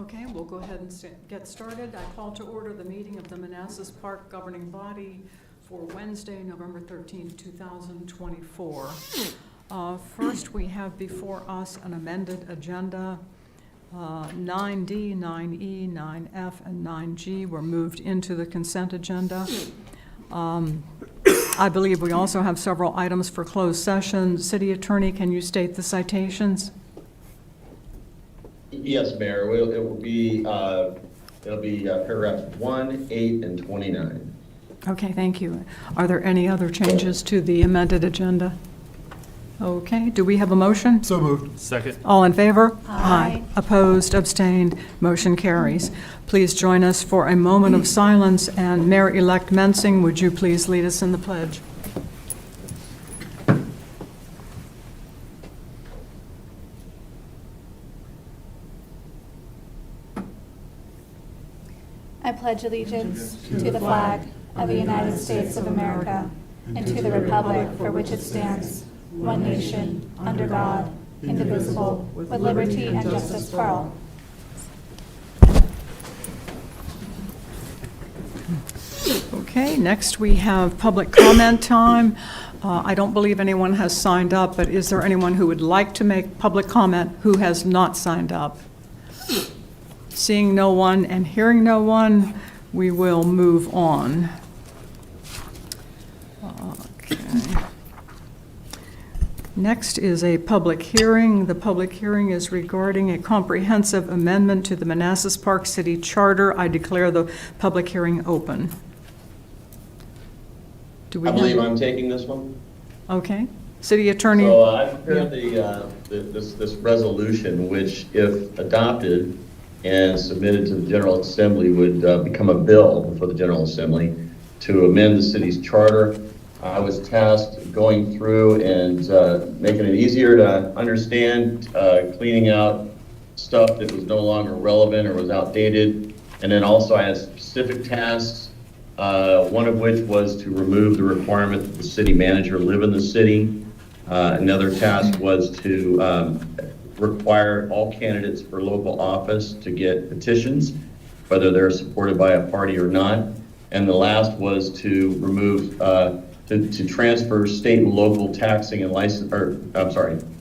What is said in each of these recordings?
Okay, we'll go ahead and get started. I call to order the meeting of the Manassas Park governing body for Wednesday, November 13th, 2024. First, we have before us an amended agenda. 9D, 9E, 9F, and 9G were moved into the consent agenda. I believe we also have several items for closed session. City Attorney, can you state the citations? Yes, Mayor. It will be paragraphs 1, 8, and 29. Okay, thank you. Are there any other changes to the amended agenda? Okay, do we have a motion? So moved. Second. All in favor? Aye. Opposed, abstained, motion carries. Please join us for a moment of silence, and Mayor-elect Mensing, would you please lead us in the pledge? I pledge allegiance to the flag of the United States of America and to the republic for which it stands, one nation, under God, indivisible, with liberty and justice for all. Okay, next we have public comment time. I don't believe anyone has signed up, but is there anyone who would like to make public comment who has not signed up? Seeing no one and hearing no one, we will move on. Okay. Next is a public hearing. The public hearing is regarding a comprehensive amendment to the Manassas Park City Charter. I declare the public hearing open. Do we I believe have- I'm taking this one. Okay. City Attorney? So I prepared this resolution, which, if adopted and submitted to the General Assembly, would become a bill for the General Assembly to amend the city's charter. I was tasked going through and making it easier to understand, cleaning out stuff that was no longer relevant or was outdated. And then also I had specific tasks, one of which was to remove the requirement that the city manager live in the city. Another task was to require all candidates for local office to get petitions, whether they're supported by a party or not. And the last was to remove, to transfer state and local taxing and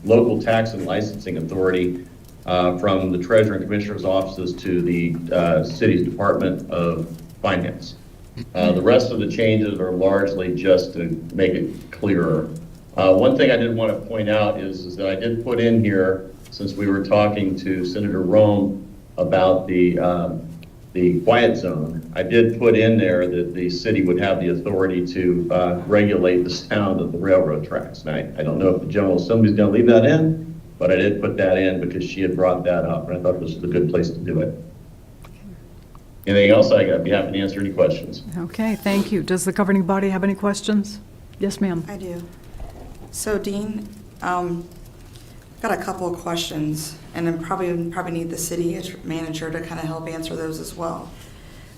local tax and licensing authority from the Treasurer and Commissioner's offices to the city's Department of Finance. The rest of the changes are largely just to make it clearer. One thing I did want to point out is that I did put in here, since we were talking to Senator Rome about the quiet zone, I did put in there that the city would have the authority to regulate the sound of the railroad tracks. And I don't know if the General Assembly is going to leave that in, but I did put that in because she had brought that up, and I thought this was a good place to do it. Anything else? I'd be happy to answer any questions. Okay, thank you. Does the governing body have any questions? Yes, ma'am. I do. So Dean, got a couple of questions, and then probably need the city manager to kind of help answer those as well.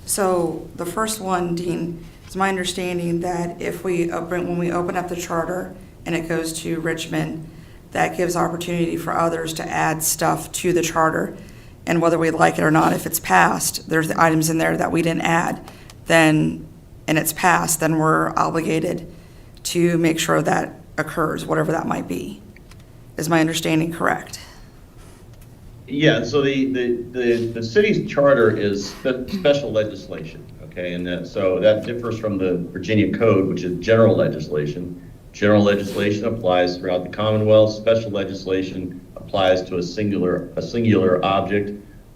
So the first one, Dean, it's my understanding that when we open up the charter and it goes to Richmond, that gives opportunity for others to add stuff to the charter. And whether we like it or not, if it's passed, there's the items in there that we didn't add, and it's passed, then we're obligated to make sure that occurs, whatever that might be. Is my understanding correct? Yeah, so the city's charter is special legislation, okay? And so that differs from the Virginia Code, which is general legislation. General legislation applies throughout the Commonwealth. Special legislation applies to a singular object.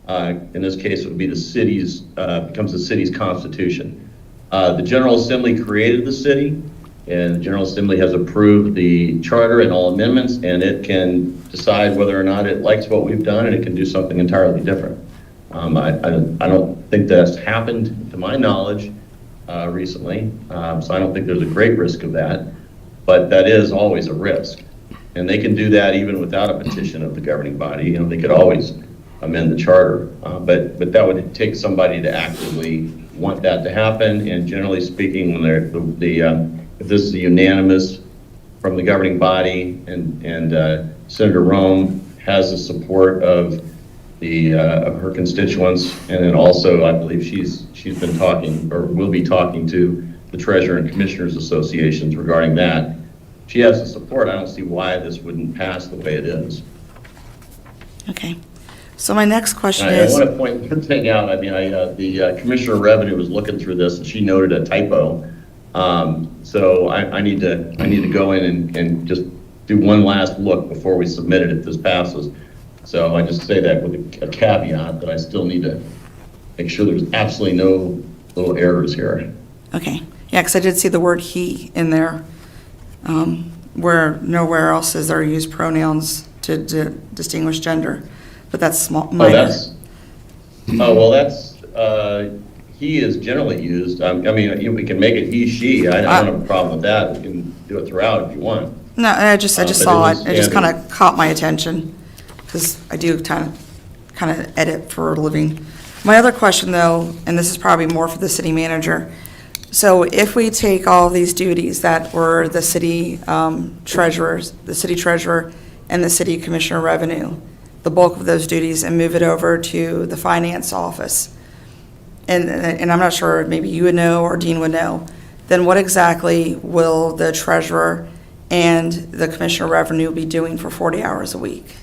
In this case, it would be becomes the city's constitution. The General Assembly created the city, and the General Assembly has approved the charter and all amendments, and it can decide whether or not it likes what we've done, and it can do something entirely different. I don't think that's happened, to my knowledge, recently, so I don't think there's a great risk of that, but that is always a risk. And they can do that even without a petition of the governing body. You know, they could always amend the charter, but that would take somebody to actively want that to happen. And generally speaking, when if this is unanimous from the governing body and Senator Rome has the support of of her constituents, and then also, I believe she's been talking, or will be talking to the Treasurer and Commissioners Associations regarding that. She has the support. I don't see why this wouldn't pass the way it is. Okay. So my next question I is, want to point one thing out. I mean, the Commissioner of Revenue was looking through this, and she noted a typo. So I need to go in and just do one last look before we submit it if this passes. So I just say that with a caveat that I still need to make sure there's absolutely no little errors here. okay, yeah, because I did see the word "he" in there, where nowhere else is there used pronouns to distinguish gender, but that's small. Minor. He is generally used. I mean, we can make it he, she. I don't have a problem with that. We can do it throughout if you want. No, I just but saw it it. was It just kind standard. of caught my attention because I do kind of edit for a living. My other question, though, and this is probably more for the city manager. So if we take all these duties that were the city treasurers, the city treasurer, and the city commissioner of revenue, the bulk of those duties, and move it over to the finance office, and I'm not sure, maybe you would know or Dean would know, then what exactly will the treasurer and the commissioner of revenue be doing for 40 hours a week?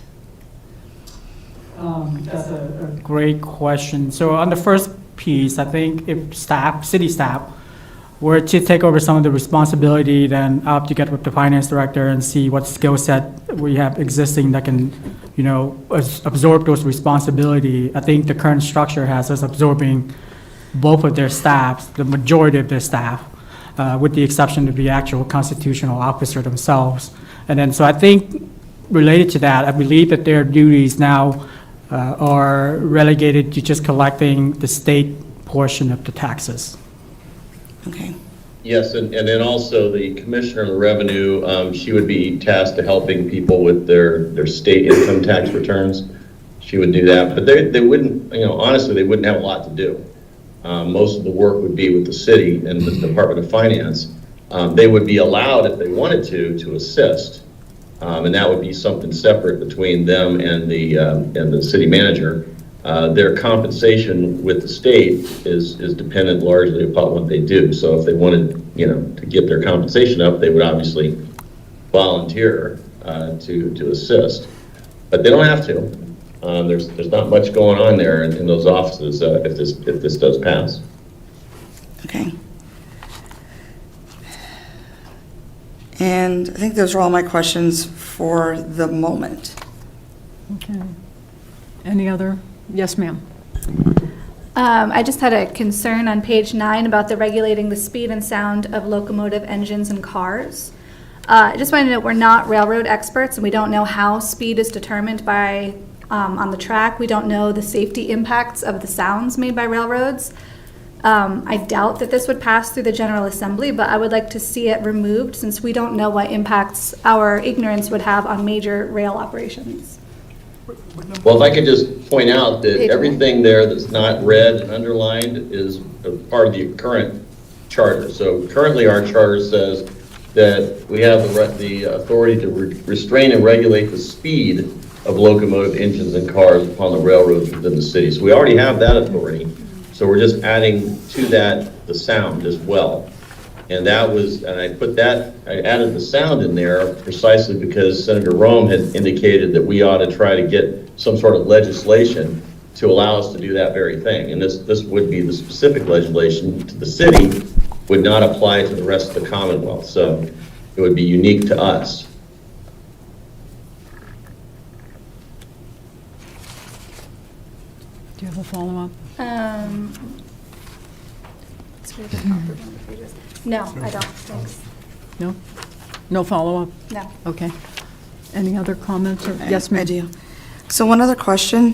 That's a great question. So on the first piece, I think if city staff, were to take over some of the responsibility, then I'll have to get with the finance director and see what skill set we have existing that can, absorb those responsibility. I think the current structure has us absorbing both of their staffs, the majority of their staff, with the exception of the actual constitutional officer themselves. And then, so I think related to that, I believe that their duties now are relegated to just collecting the state portion of the taxes. Okay, Yes, and then also the Commissioner of the Revenue, she would be tasked to helping people with their state income tax returns. She would do that, but they wouldn't, honestly, they wouldn't have a lot to do. Most of the work would be with the city and the Department of Finance. They would be allowed, if they wanted to assist, and that would be something separate between them and the city manager. Their compensation with the state is dependent largely upon what they do. So if they wanted, to get their compensation up, they would obviously volunteer to assist, but they don't have to. There's not much going on there in those offices if this does pass. okay. And I think those are all my questions for the moment. Okay. Any other? Yes, ma'am. I just had a concern on page 9 about the regulating the speed and sound of locomotive engines and cars. I just wanted to note we're not railroad experts and we don't know how speed is determined by on the track. We don't know the safety impacts of the sounds made by railroads. I doubt that this would pass through the General Assembly, but I would like to see it removed since we don't know what impacts our ignorance would have on major rail operations. Well, if I could just point out that Page everything there that's not red and underlined is a part of the current charter. So currently our charter says that we have the authority to restrain and regulate the speed of locomotive engines and cars upon the railroads within the city. So we already have that authority. So we're just adding to that the sound as well. And that was, and I added the sound in there precisely because Senator Rome had indicated that we ought to try to get some sort of legislation to allow us to do that very thing. And this would be the specific legislation to the city, would not apply to the rest of the Commonwealth. So it would be unique to us. Do you have a follow-up? Let's read the proper number of pages. No, I don't, thanks. No? No follow-up? No. Okay. Any other comments? Or yes, ma'am. I do. So one other question.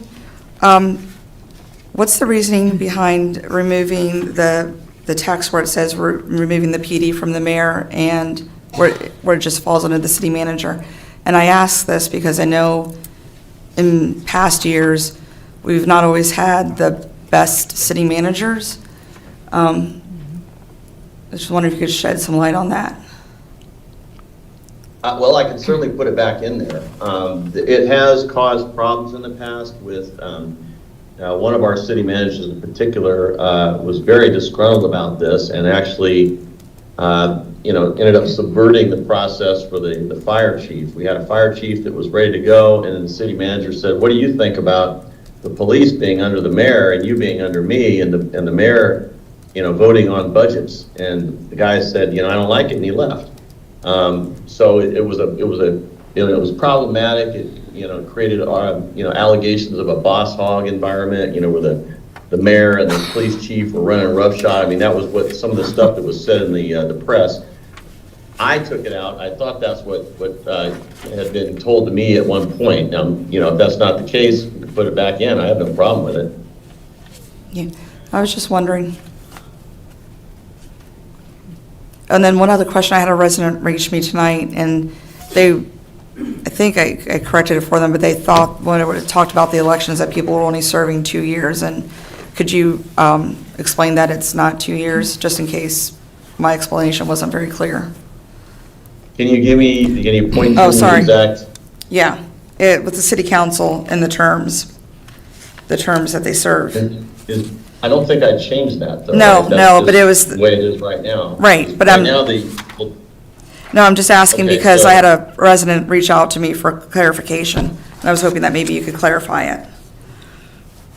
What's the reasoning behind removing the text where it says we're removing the PD from the mayor and where it just falls under the city manager? And I ask this because I know in past years, we've not always had the best city managers. I just wonder if you could shed some light on that. Well, I can certainly put it back in there. It has caused problems in the past with, one of our city managers in particular was very disgruntled about this and actually, ended up subverting the process for the fire chief. We had a fire chief that was ready to go, and then the city manager said, "What do you think about the police being under the mayor and you being under me, and the mayor, voting on budgets?" And the guy said, "I don't like it," and he left. So it was problematic. It created allegations of a boss hog environment. Where the mayor and the police chief were running roughshod. I mean, that was what some of the stuff that was said in the press. I took it out. I thought that's what had been told to me at one point. Now, if that's not the case, we can put it back in. I have no problem with it. Yeah, I was just wondering. And then one other question, I had a resident reach me tonight, and I think I corrected it for them, but they thought, when it talked about the elections, that people were only serving 2 years. And could you explain that it's not 2 years, just in case my explanation wasn't very clear? Can you point Oh, to the sorry. exact? Yeah, with the city council and the terms that they serve. I don't think I changed that, though. No, right? no, That's but just it was- the way it is right now. Right, but Right I'm- now, No, I'm just asking Okay, because so- I had a resident reach out to me for clarification, and I was hoping that maybe you could clarify it.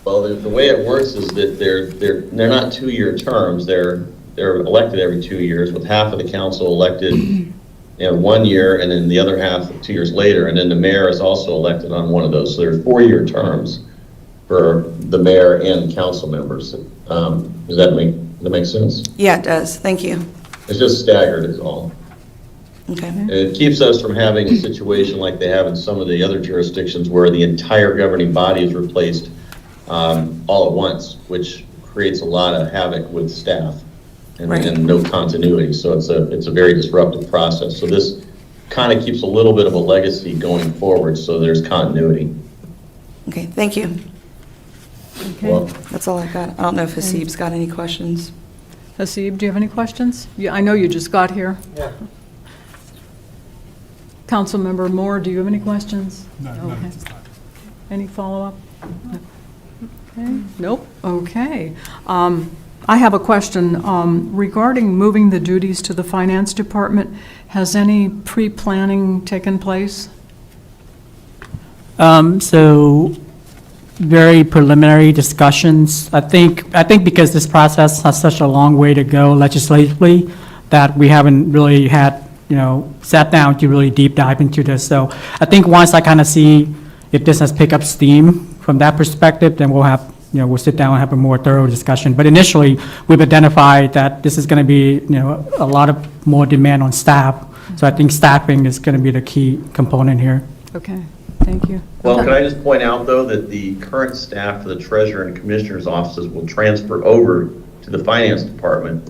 well, the way it works is that they're not 2-year terms. They're elected every 2 years, with half of the council elected 1 year, and then the other half 2 years later. And then the mayor is also elected on one of those. So there's 4-year terms for the mayor and council members. Does that make sense? Yeah, it does. Thank you. It's just staggered is all. Okay. It keeps us from having a situation like they have in some of the other jurisdictions where the entire governing body is replaced all at once, which creates a lot of havoc with staff and, Right. and no continuity. So it's a very disruptive process. So this kind of keeps a little bit of a legacy going forward, so there's continuity. Okay, thank you. Okay. Well, That's all I got. I don't know if Hasib's got any questions. Hasib, do you have any questions? Yeah, I know you just got here. Yeah. Councilmember Moore, do you have any questions? No, Okay. it's not. Any follow-up? No. Okay, nope, okay. I have a question regarding moving the duties to the finance department. Has any pre-planning taken place? So very preliminary discussions. I think because this process has such a long way to go legislatively, that we haven't really had, sat down to really deep dive into this. So I think once I kind of see if this has picked up steam from that perspective, then we'll have, we'll sit down and have a more thorough discussion. But initially, we've identified that this is going to be, a lot of more demand on staff. So I think staffing is going to be the key component here. Okay, thank you. Well, can I just point out, though, that the current staff for the treasurer and commissioner's offices will transfer over to the finance department.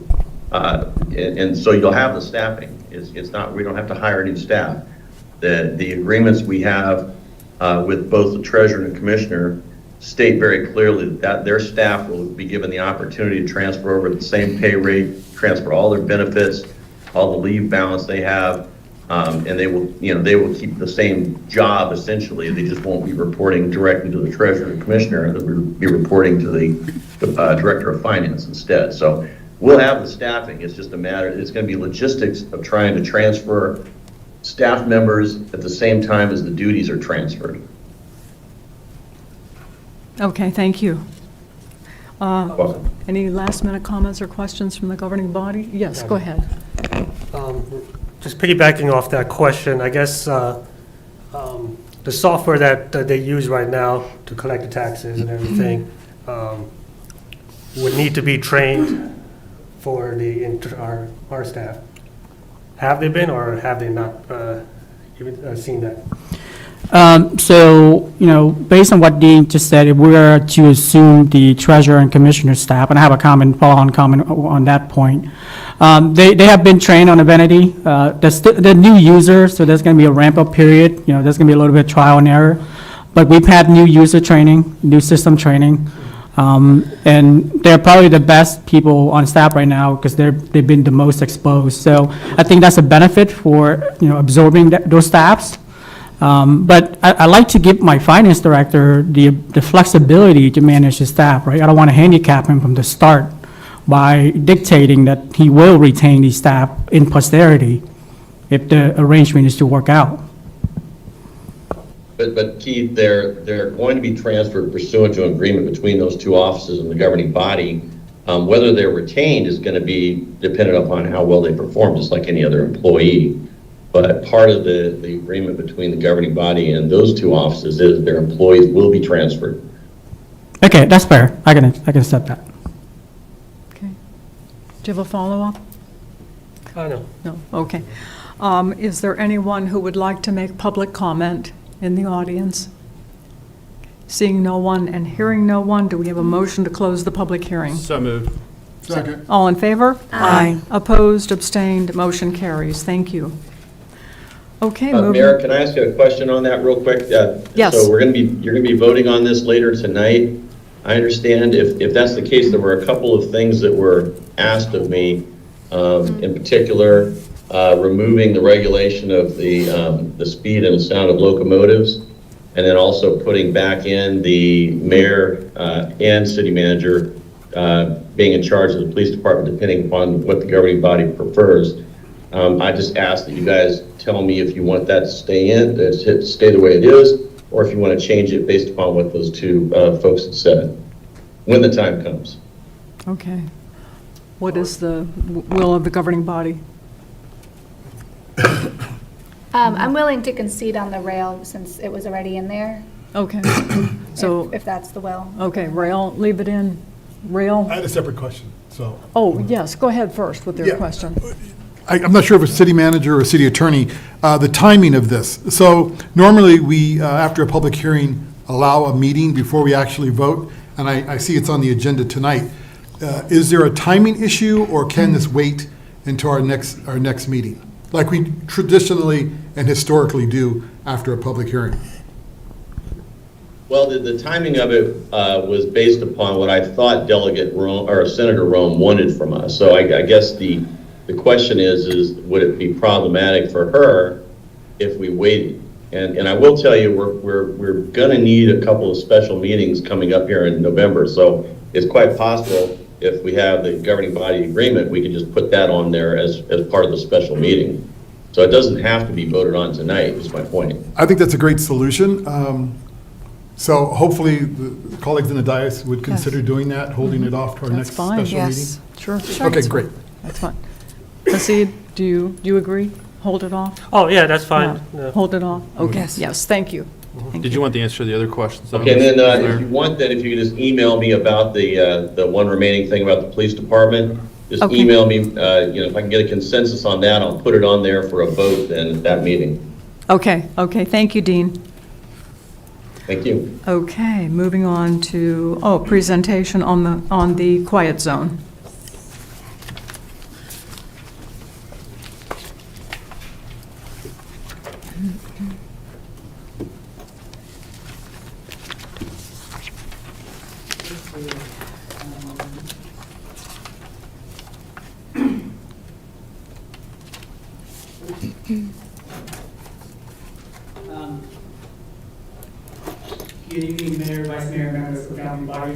And so you'll have the staffing. It's not, we don't have to hire new staff. The agreements we have with both the treasurer and commissioner state very clearly that their staff will be given the opportunity to transfer over at the same pay rate, transfer all their benefits, all the leave balance they have, and they will keep the same job essentially. They just won't be reporting directly to the treasurer and commissioner. They'll be reporting to the director of finance instead. So we'll have the staffing. It's just a matter, it's going to be logistics of trying to transfer staff members at the same time as the duties are transferred. Okay, thank you. Welcome. Any last-minute comments or questions from the governing body? Yes, go ahead. Just piggybacking off that question, I guess the software that they use right now to collect the taxes and everything would need to be trained for our staff. Have they been, or have they not even seen that? So, based on what Dean just said, if we were to assume the treasurer and commissioner staff, and I have a follow-on comment on that point, they have been trained on Avinity. The new user, so there's going to be a ramp-up period. There's going to be a little bit of trial and error. But we've had new user training, new system training. And they're probably the best people on staff right now because they've been the most exposed. So I think that's a benefit for, absorbing those staffs. But I like to give my finance director the flexibility to manage his staff, right? I don't want to handicap him from the start by dictating that he will retain these staff in posterity if the arrangement is to work out. But Keith, they're going to be transferred pursuant to an agreement between those two offices and the governing body. Whether they're retained is going to be dependent upon how well they perform, just like any other employee. But part of the agreement between the governing body and those two offices is their employees will be transferred. Okay, that's fair. I can accept that. Okay. Do you have a follow-up? No. No, okay. Is there anyone who would like to make public comment in the audience? Seeing no one and hearing no one, do we have a motion to close the public hearing? So moved. Second. All in favor? Aye. Opposed, abstained, motion carries. Thank you. Okay, Mayor, moving. can I ask you a question on that real quick? Yes. So you're going to be voting on this later tonight. I understand if that's the case, there were a couple of things that were asked of me, in particular, removing the regulation of the speed and sound of locomotives, and then also putting back in the mayor and city manager being in charge of the police department, depending upon what the governing body prefers. I just ask that you guys tell me if you want that to stay stay the way it is, or if you want to change it based upon what those two folks had said, when the time comes. Okay. What is the will of the governing body? I'm willing to concede on the rail since it was already in there, Okay. So, if that's the will. okay, rail, leave it in. Rail? I had a separate question, so. Oh, yes, go ahead first with your Yeah. question. I'm not sure if it's city manager or city attorney, the timing of this. So normally, we, after a public hearing, allow a meeting before we actually vote, and I see it's on the agenda tonight. Is there a timing issue, or can this wait until our next meeting? Like we traditionally and historically do after a public hearing? Well, the timing of it was based upon what I thought Delegate Rome, or Senator Rome wanted from us. So I guess the question is would it be problematic for her if we waited? And I will tell you, we're going to need a couple of special meetings coming up here in November. So it's quite possible if we have the governing body agreement, we can just put that on there as part of the special meeting. So it doesn't have to be voted on tonight, is my point. I think that's a great solution. So hopefully, the colleagues in the dais would consider doing that, holding it off to our That's next fine. special meeting? Yes. Sure. Okay, great. That's fine. Hasid, do you agree? Hold it off? Oh, yeah, that's fine. Yeah. Yeah. Hold it off? Okay, Yes. yes, thank you. Thank Did you want the answer to the other questions? though, Okay, and then Mr. if Mayor? you want, then if you could just email me about the one remaining thing about the police department, just Okay. email me, if I can get a consensus on that, I'll put it on there for a vote then at that meeting. Okay, thank you, Dean. Thank you. Okay, moving on to, presentation on the quiet zone. Good evening, Mayor, Vice Mayor, members of the governing body.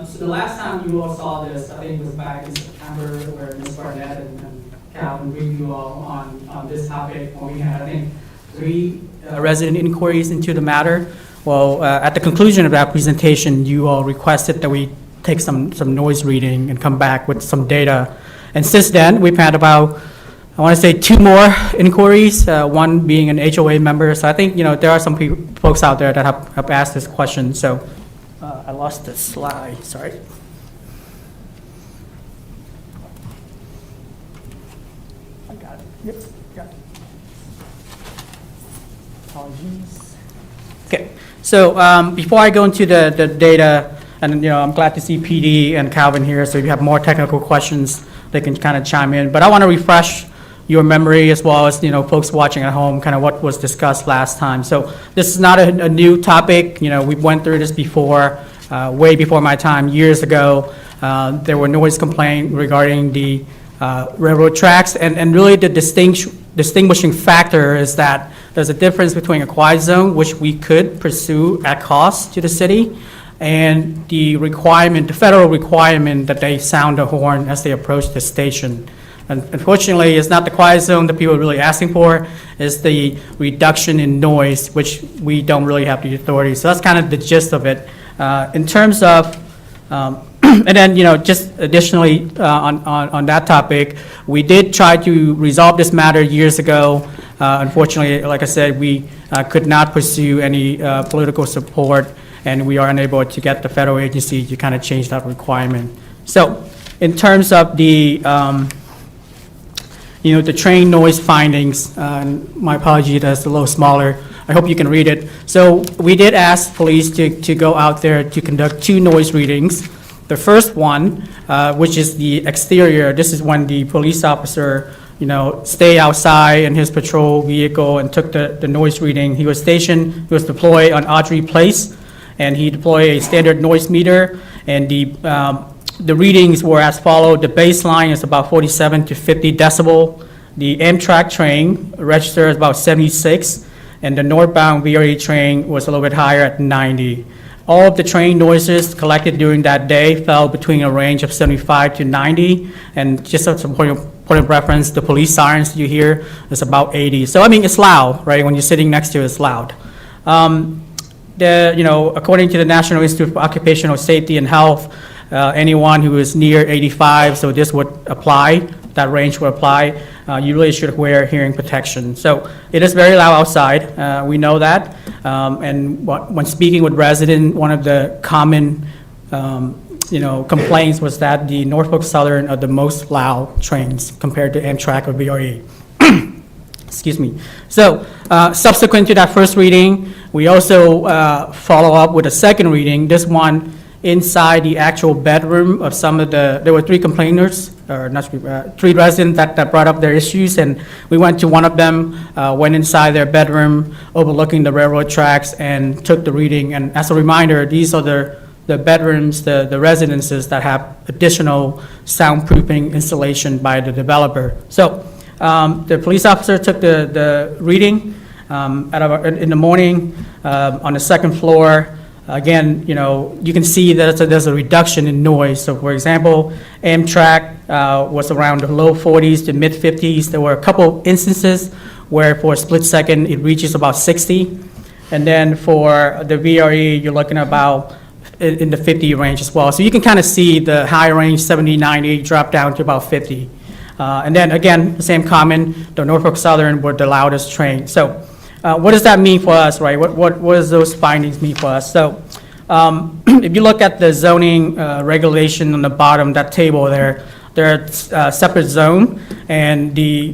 So the last time you all saw this, I think it was back in September, where Ms. Barnett and Calvin briefed you all on this topic, when we had, I think, 3 resident inquiries into the matter. Well, at the conclusion of that presentation, you all requested that we take some noise reading and come back with some data. And since then, we've had about, I want to say 2 more inquiries, one being an HOA member. So I think, there are some folks out there that have asked this question. So I lost the slide, sorry. I got it. Yep, got it. Apologies. Okay, so before I go into the data, and I'm glad to see PD and Calvin here, so if you have more technical questions, they can kind of chime in. But I want to refresh your memory as well as, folks watching at home, kind of what was discussed last time. So this is not a new topic. We went through this before. way before my time, years ago, there were noise complaints regarding the railroad tracks, and really the distinguishing factor is that there's a difference between a quiet zone, which we could pursue at cost to the city, and the requirement, the federal requirement that they sound the horn as they approach the station. And unfortunately, it's not the quiet zone that people are really asking for, it's the reduction in noise, which we don't really have the authority. So that's kind of the gist of it. In terms of, and then, just additionally on that topic, we did try to resolve this matter years ago. Unfortunately, like I said, we could not pursue any political support, and we are unable to get the federal agency to kind of change that requirement. So in terms of the, the train noise findings, my apology, that's a little smaller. I hope you can read it. So we did ask police to go out there to conduct 2 noise readings. The first one, which is the exterior, this is when the police officer, stayed outside in his patrol vehicle and took the noise reading. He was deployed on Audrey Place, and he deployed a standard noise meter, and the readings were as followed. The baseline is about 47 to 50 decibel. The Amtrak train registered about 76, and the northbound VRE train was a little bit higher at 90. All of the train noises collected during that day fell between a range of 75 to 90, and just as a point of reference, the police sirens you hear is about 80. So, it's loud, right? When you're sitting next to it, it's loud. According to the National Institute for Occupational Safety and Health, anyone who is near 85, so this would apply, that range would apply, you really should wear hearing protection. So it is very loud outside, we know that, and when speaking with residents, one of the common complaints was that the Norfolk Southern are the most loud trains compared to Amtrak or VRE. Excuse me. So subsequent to that first reading, we also follow up with a second reading, this one inside the actual bedroom of some of there were 3 complainers, or not 3 residents that brought up their issues, and we went to one of them, went inside their bedroom overlooking the railroad tracks and took the reading. And as a reminder, these are the bedrooms, the residences that have additional soundproofing installation by the developer. So the police officer took the reading in the morning on the second floor. Again, you can see that there's a reduction in noise. So, for example, Amtrak was around the low 40s to mid 50s. There were a couple instances where for a split second it reaches about 60. And then for the VRE, you're looking about in the 50 range as well. So you can kind of see the high range, 70, 90, drop down to about 50. And then again, the same comment, the Norfolk Southern were the loudest train. So what does that mean for us, right? What does those findings mean for us? So if you look at the zoning regulation on the bottom, that table there, there's a separate zone, and the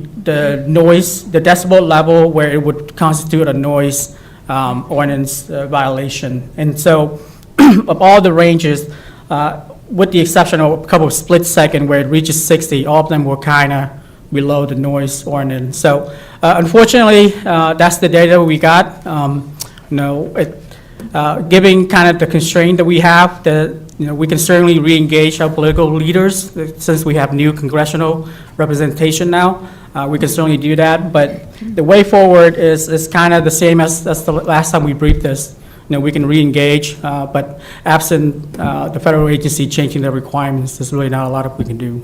noise, the decibel level where it would constitute a noise ordinance violation. And so of all the ranges, with the exception of a couple of split second where it reaches 60, all of them were kind of below the noise ordinance. So unfortunately, that's the data we got. Given kind of the constraint that we have, we can certainly re-engage our political leaders since we have new congressional representation now. We can certainly do that, but the way forward is kind of the same as the last time we briefed this. We can re-engage, but absent the federal agency changing their requirements, there's really not a lot we can do.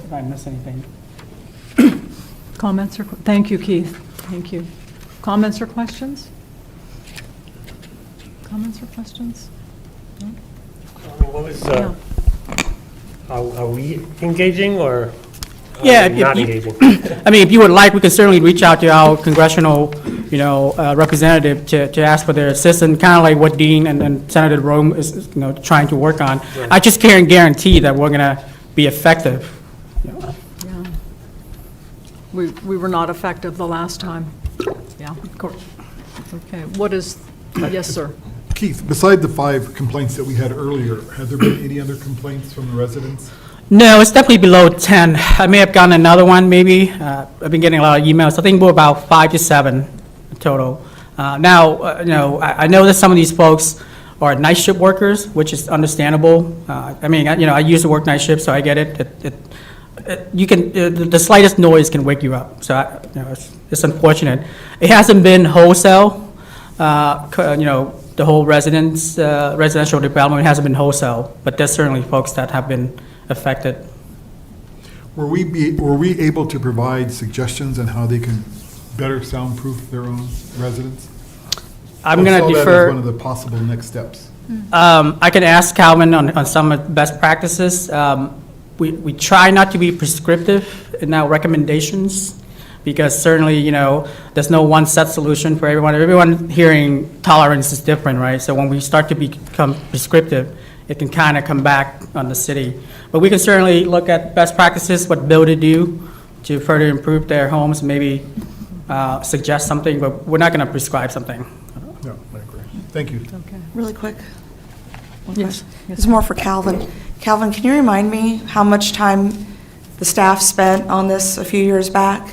If I miss anything. Comments or, thank you, Keith. Thank you. Comments or questions? Comments or questions? No? What was, Yeah. are we engaging or Yeah, not if engaging? if you would like, we can certainly reach out to our congressional, representative to ask for their assistance, kind of like what Dean and Senator Rome is, trying to work on. Right. I just can't guarantee that we're going to be effective. Yeah. We were not effective the last time. Yeah. Of course. Okay. What is, yes, sir. Keith, beside the 5 complaints that we had earlier, have there been any other complaints from the residents? No, it's definitely below 10. I may have gotten another one, maybe. I've been getting a lot of emails. I think we're about 5 to 7 total. I know that some of these folks are night shift workers, which is understandable. I mean, I used to work night shift, so I get it. You can, the slightest noise can wake you up, so, it's unfortunate. It hasn't been wholesale, the whole residential development hasn't been wholesale, but there's certainly folks that have been affected. Were we able to provide suggestions on how they can better soundproof their own residents? I'm going to I saw that as defer. one of the possible next steps. I can ask Calvin on some of the best practices. We try not to be prescriptive in our recommendations, because certainly, there's no one set solution for everyone. Everyone hearing tolerance is different, right? So when we start to become prescriptive, it can kind of come back on the city. But we can certainly look at best practices, what builders do to further improve their homes, maybe suggest something, but we're not going to prescribe something. No, I agree. Thank you. Okay. Really quick. One Yes, question. yes. This is more for Calvin. Calvin, can you remind me how much time the staff spent on this a few years back?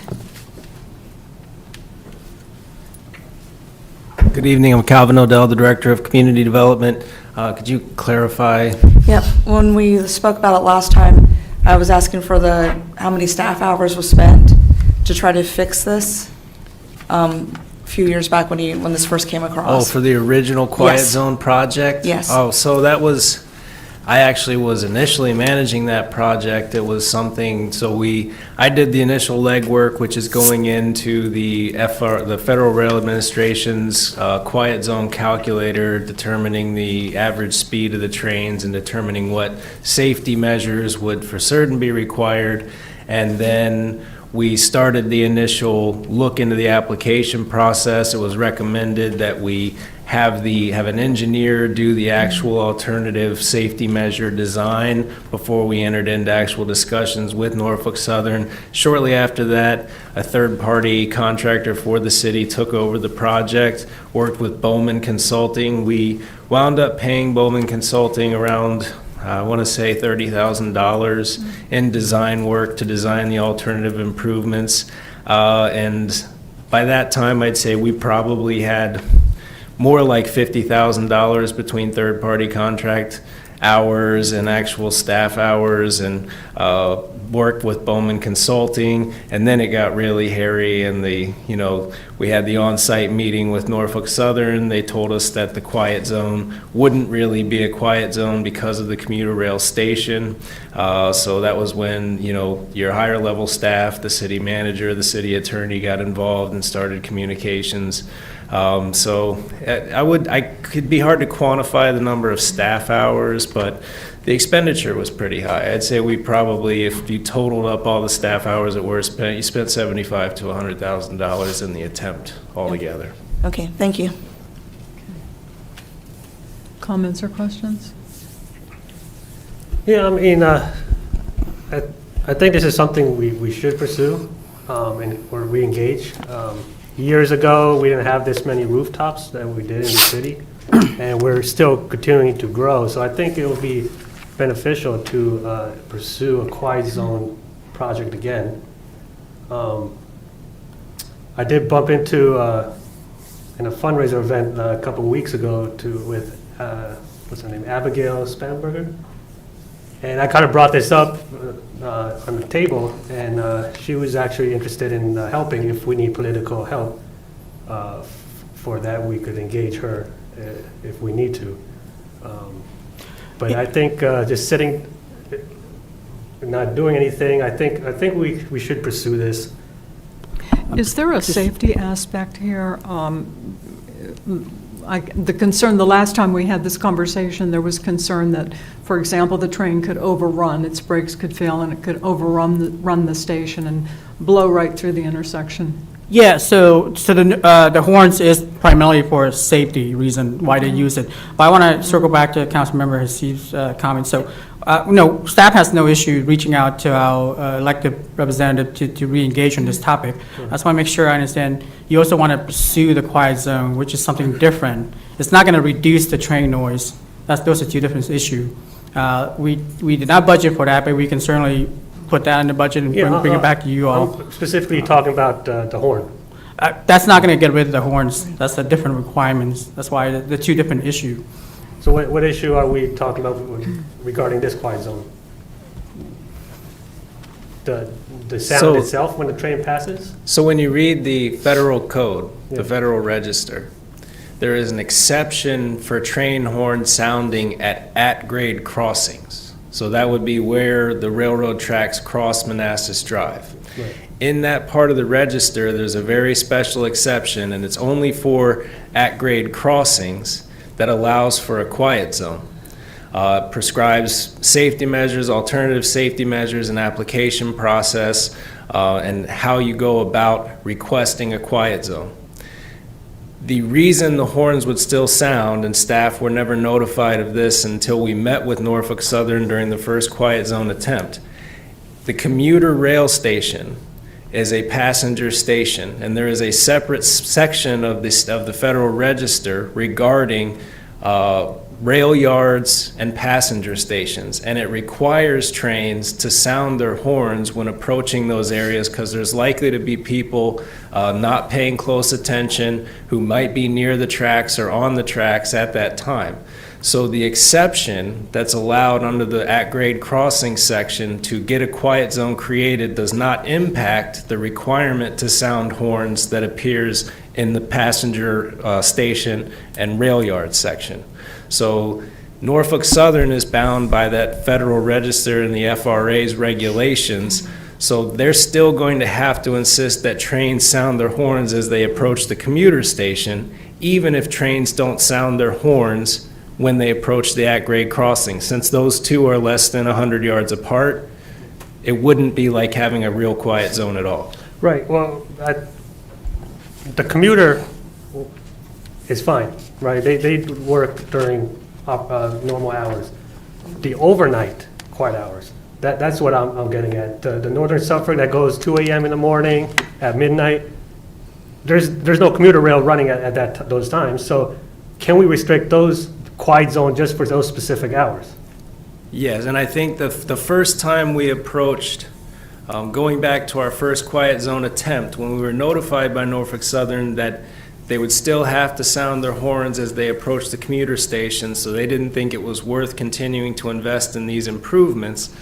Good evening, I'm Calvin Odell, the Director of Community Development. Could you clarify? Yep, when we spoke about it last time, I was asking for how many staff hours was spent to try to fix this, a few years back when this first came Oh, across. for the original Quiet Yes. Zone project? Yes. Oh, so that was, I actually was initially managing that project. It was something, I did the initial legwork, which is going into the Federal Rail Administration's Quiet Zone calculator, determining the average speed of the trains and determining what safety measures would for certain be required. And then we started the initial look into the application process. It was recommended that we have an engineer do the actual alternative safety measure design before we entered into actual discussions with Norfolk Southern. Shortly after that, a third-party contractor for the city took over the project, worked with Bowman Consulting. We wound up paying Bowman Consulting around, I want to say $30,000 in design work to design the alternative improvements. And by that time, I'd say we probably had more like $50,000 between third-party contract hours and actual staff hours, and worked with Bowman Consulting. And then it got really hairy, and we had the on-site meeting with Norfolk Southern. They told us that the quiet zone wouldn't really be a quiet zone because of the commuter rail station. So that was when, your higher level staff, the city manager, the city attorney got involved and started communications. So it'd be hard to quantify the number of staff hours, but the expenditure was pretty high. I'd say we probably, if you totaled up all the staff hours that were spent, you spent $75,000 to $100,000 in the attempt altogether. Okay, thank you. Comments or questions? Yeah, I mean, I think this is something we should pursue, or re-engage. Years ago, we didn't have this many rooftops that we did in the city, and we're still continuing to grow. So I think it will be beneficial to pursue a quiet zone project again. I did bump into in a fundraiser event a couple of weeks ago with what's her name, Abigail Spanberger, and I kind of brought this up on the table, and she was actually interested in helping. If we need political help for that, we could engage her if we need to. But I think just sitting, not doing anything, I think we should pursue this. Is there a safety aspect here? The concern, the last time we had this conversation, there was concern that, for example, the train could overrun, its brakes could fail, and it could run the station and blow right through the intersection. Yeah, so the horns is primarily for a safety reason why they use it. But I want to circle back to Councilmember Hassib's comment. So, staff has no issue reaching out to our elected representative to re-engage on this topic. I just want to make sure I understand. You also want to pursue the quiet zone, which is something different. It's not going to reduce the train noise. Those are two different issues. We did not budget for that, but we can certainly put that in the budget and bring it back to you all. I'm specifically talking about the horn. That's not going to get rid of the horns. That's the different requirements. That's why the two different issues. So what issue are we talking about regarding this quiet zone? The sound So- itself when the train passes? So when you read the federal code, Yeah. the Federal Register, there is an exception for train horn sounding at grade crossings. So that would be where the railroad tracks cross Manassas Drive. Right. In that part of the register, there's a very special exception, and it's only for at-grade crossings that allows for a quiet zone. Prescribes safety measures, alternative safety measures, and application process, and how you go about requesting a quiet zone. The reason the horns would still sound, and staff were never notified of this until we met with Norfolk Southern during the first quiet zone attempt. The commuter rail station is a passenger station, and there is a separate section of the Federal Register regarding rail yards and passenger stations, and it requires trains to sound their horns when approaching those areas because there's likely to be people not paying close attention who might be near the tracks or on the tracks at that time. So the exception that's allowed under the at-grade crossing section to get a quiet zone created does not impact the requirement to sound horns that appears in the passenger station and rail yard section. So Norfolk Southern is bound by that Federal Register and the FRA's regulations, so they're still going to have to insist that trains sound their horns as they approach the commuter station, even if trains don't sound their horns when they approach the at-grade crossing. Since those two are less than 100 yards apart, it wouldn't be like having a real quiet zone at all. Right, well, the commuter is fine, right? They work during normal hours. The overnight quiet hours, that's what I'm getting at. The Northern Suffolk that goes 2 a.m. in the morning, at midnight, there's no commuter rail running at those times, so can we restrict those quiet zone just for those specific hours? Yes, and I think the first time we approached, going back to our first quiet zone attempt, when we were notified by Norfolk Southern that they would still have to sound their horns as they approached the commuter station, so they didn't think it was worth continuing to invest in these improvements.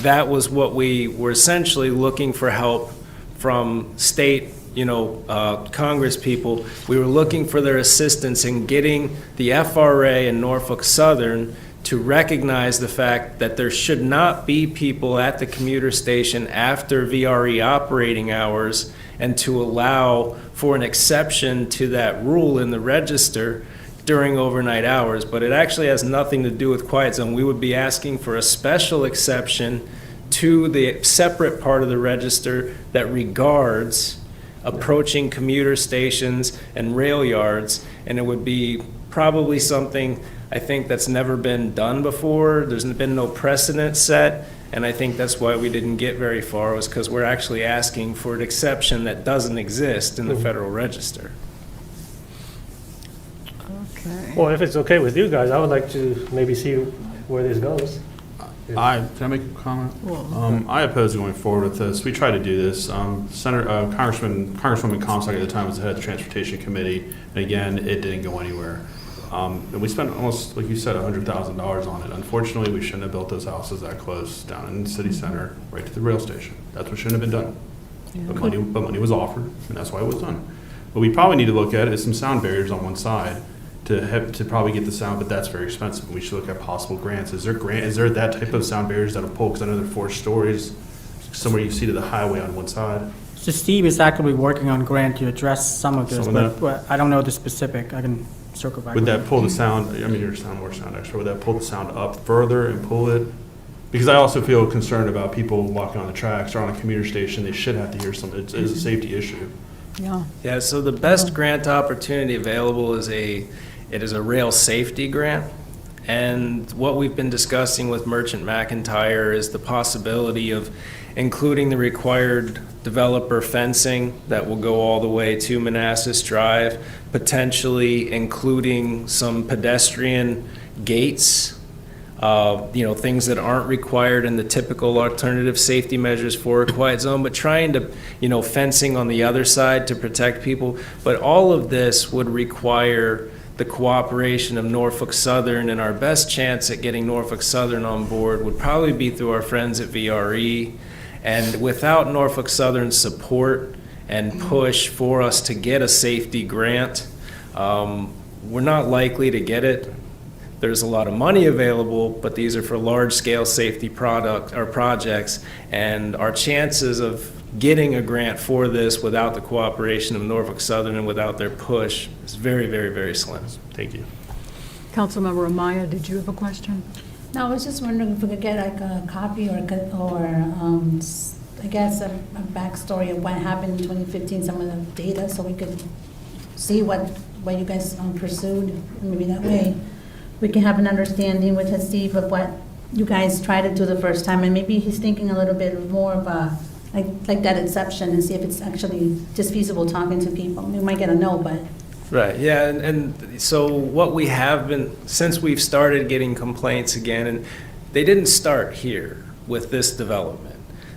That was what we were essentially looking for help from state, Congress people. We were looking for their assistance in getting the FRA and Norfolk Southern to recognize the fact that there should not be people at the commuter station after VRE operating hours, and to allow for an exception to that rule in the register during overnight hours. But it actually has nothing to do with quiet zone. We would be asking for a special exception to the separate part of the register that regards approaching commuter stations and rail yards, and it would be probably something I think that's never been done before. There's been no precedent set, and I think that's why we didn't get very far, was because we're actually asking for an exception that doesn't exist in the Federal Register. Okay. Well, if it's okay with you guys, I would like to maybe see where this goes. Can I make a comment? I oppose going forward with this. We tried to do this. Congresswoman Comstock at the time was the head of the Transportation Committee, and again, it didn't go anywhere. And we spent almost, like you said, $100,000 on it. Unfortunately, we shouldn't have built those houses that close down in the city center, right to the rail station. That's what shouldn't have been done. But money was offered, and that's why it was done. What we probably need to look at is some sound barriers on one side to probably get the sound, but that's very expensive. We should look at possible grants. Is there that type of sound barriers that'll pull? Because I know they're 4 stories, somewhere you see to the highway on one side. So Steve is actively working on grant to address some of this, Some of but I don't know the specific. I can circle back. Would with that you. pull the sound, I mean, you're more sound expert, would that pull the sound up further and pull it? Because I also feel concerned about people walking on the tracks or on a commuter station. They should have to hear something. It's a safety issue. Yeah. Yeah, so the best grant opportunity available is a rail safety grant. And what we've been discussing with Merchant McIntyre is the possibility of including the required developer fencing that will go all the way to Manassas Drive, potentially including some pedestrian gates things that aren't required in the typical alternative safety measures for a quiet zone, but trying to, fencing on the other side to protect people. But all of this would require the cooperation of Norfolk Southern, and our best chance at getting Norfolk Southern on board would probably be through our friends at VRE. And without Norfolk Southern's support and push for us to get a safety grant, we're not likely to get it. There's a lot of money available, but these are for large-scale safety projects, and our chances of getting a grant for this without the cooperation of Norfolk Southern and without their push is very, very, very slim. Thank you. Councilmember Amaya, did you have a question? No, I was just wondering if we could get like a copy or I guess a backstory of what happened in 2015, some of the data, so we could see what you guys pursued. Maybe that way we can have an understanding with Steve of what you guys tried to do the first time, and maybe he's thinking a little bit more of a like that exception, and see if it's actually just feasible talking to people. We might get a no, but. Right, yeah, and so what we have been, since we've started getting complaints again, and they didn't start here with this development.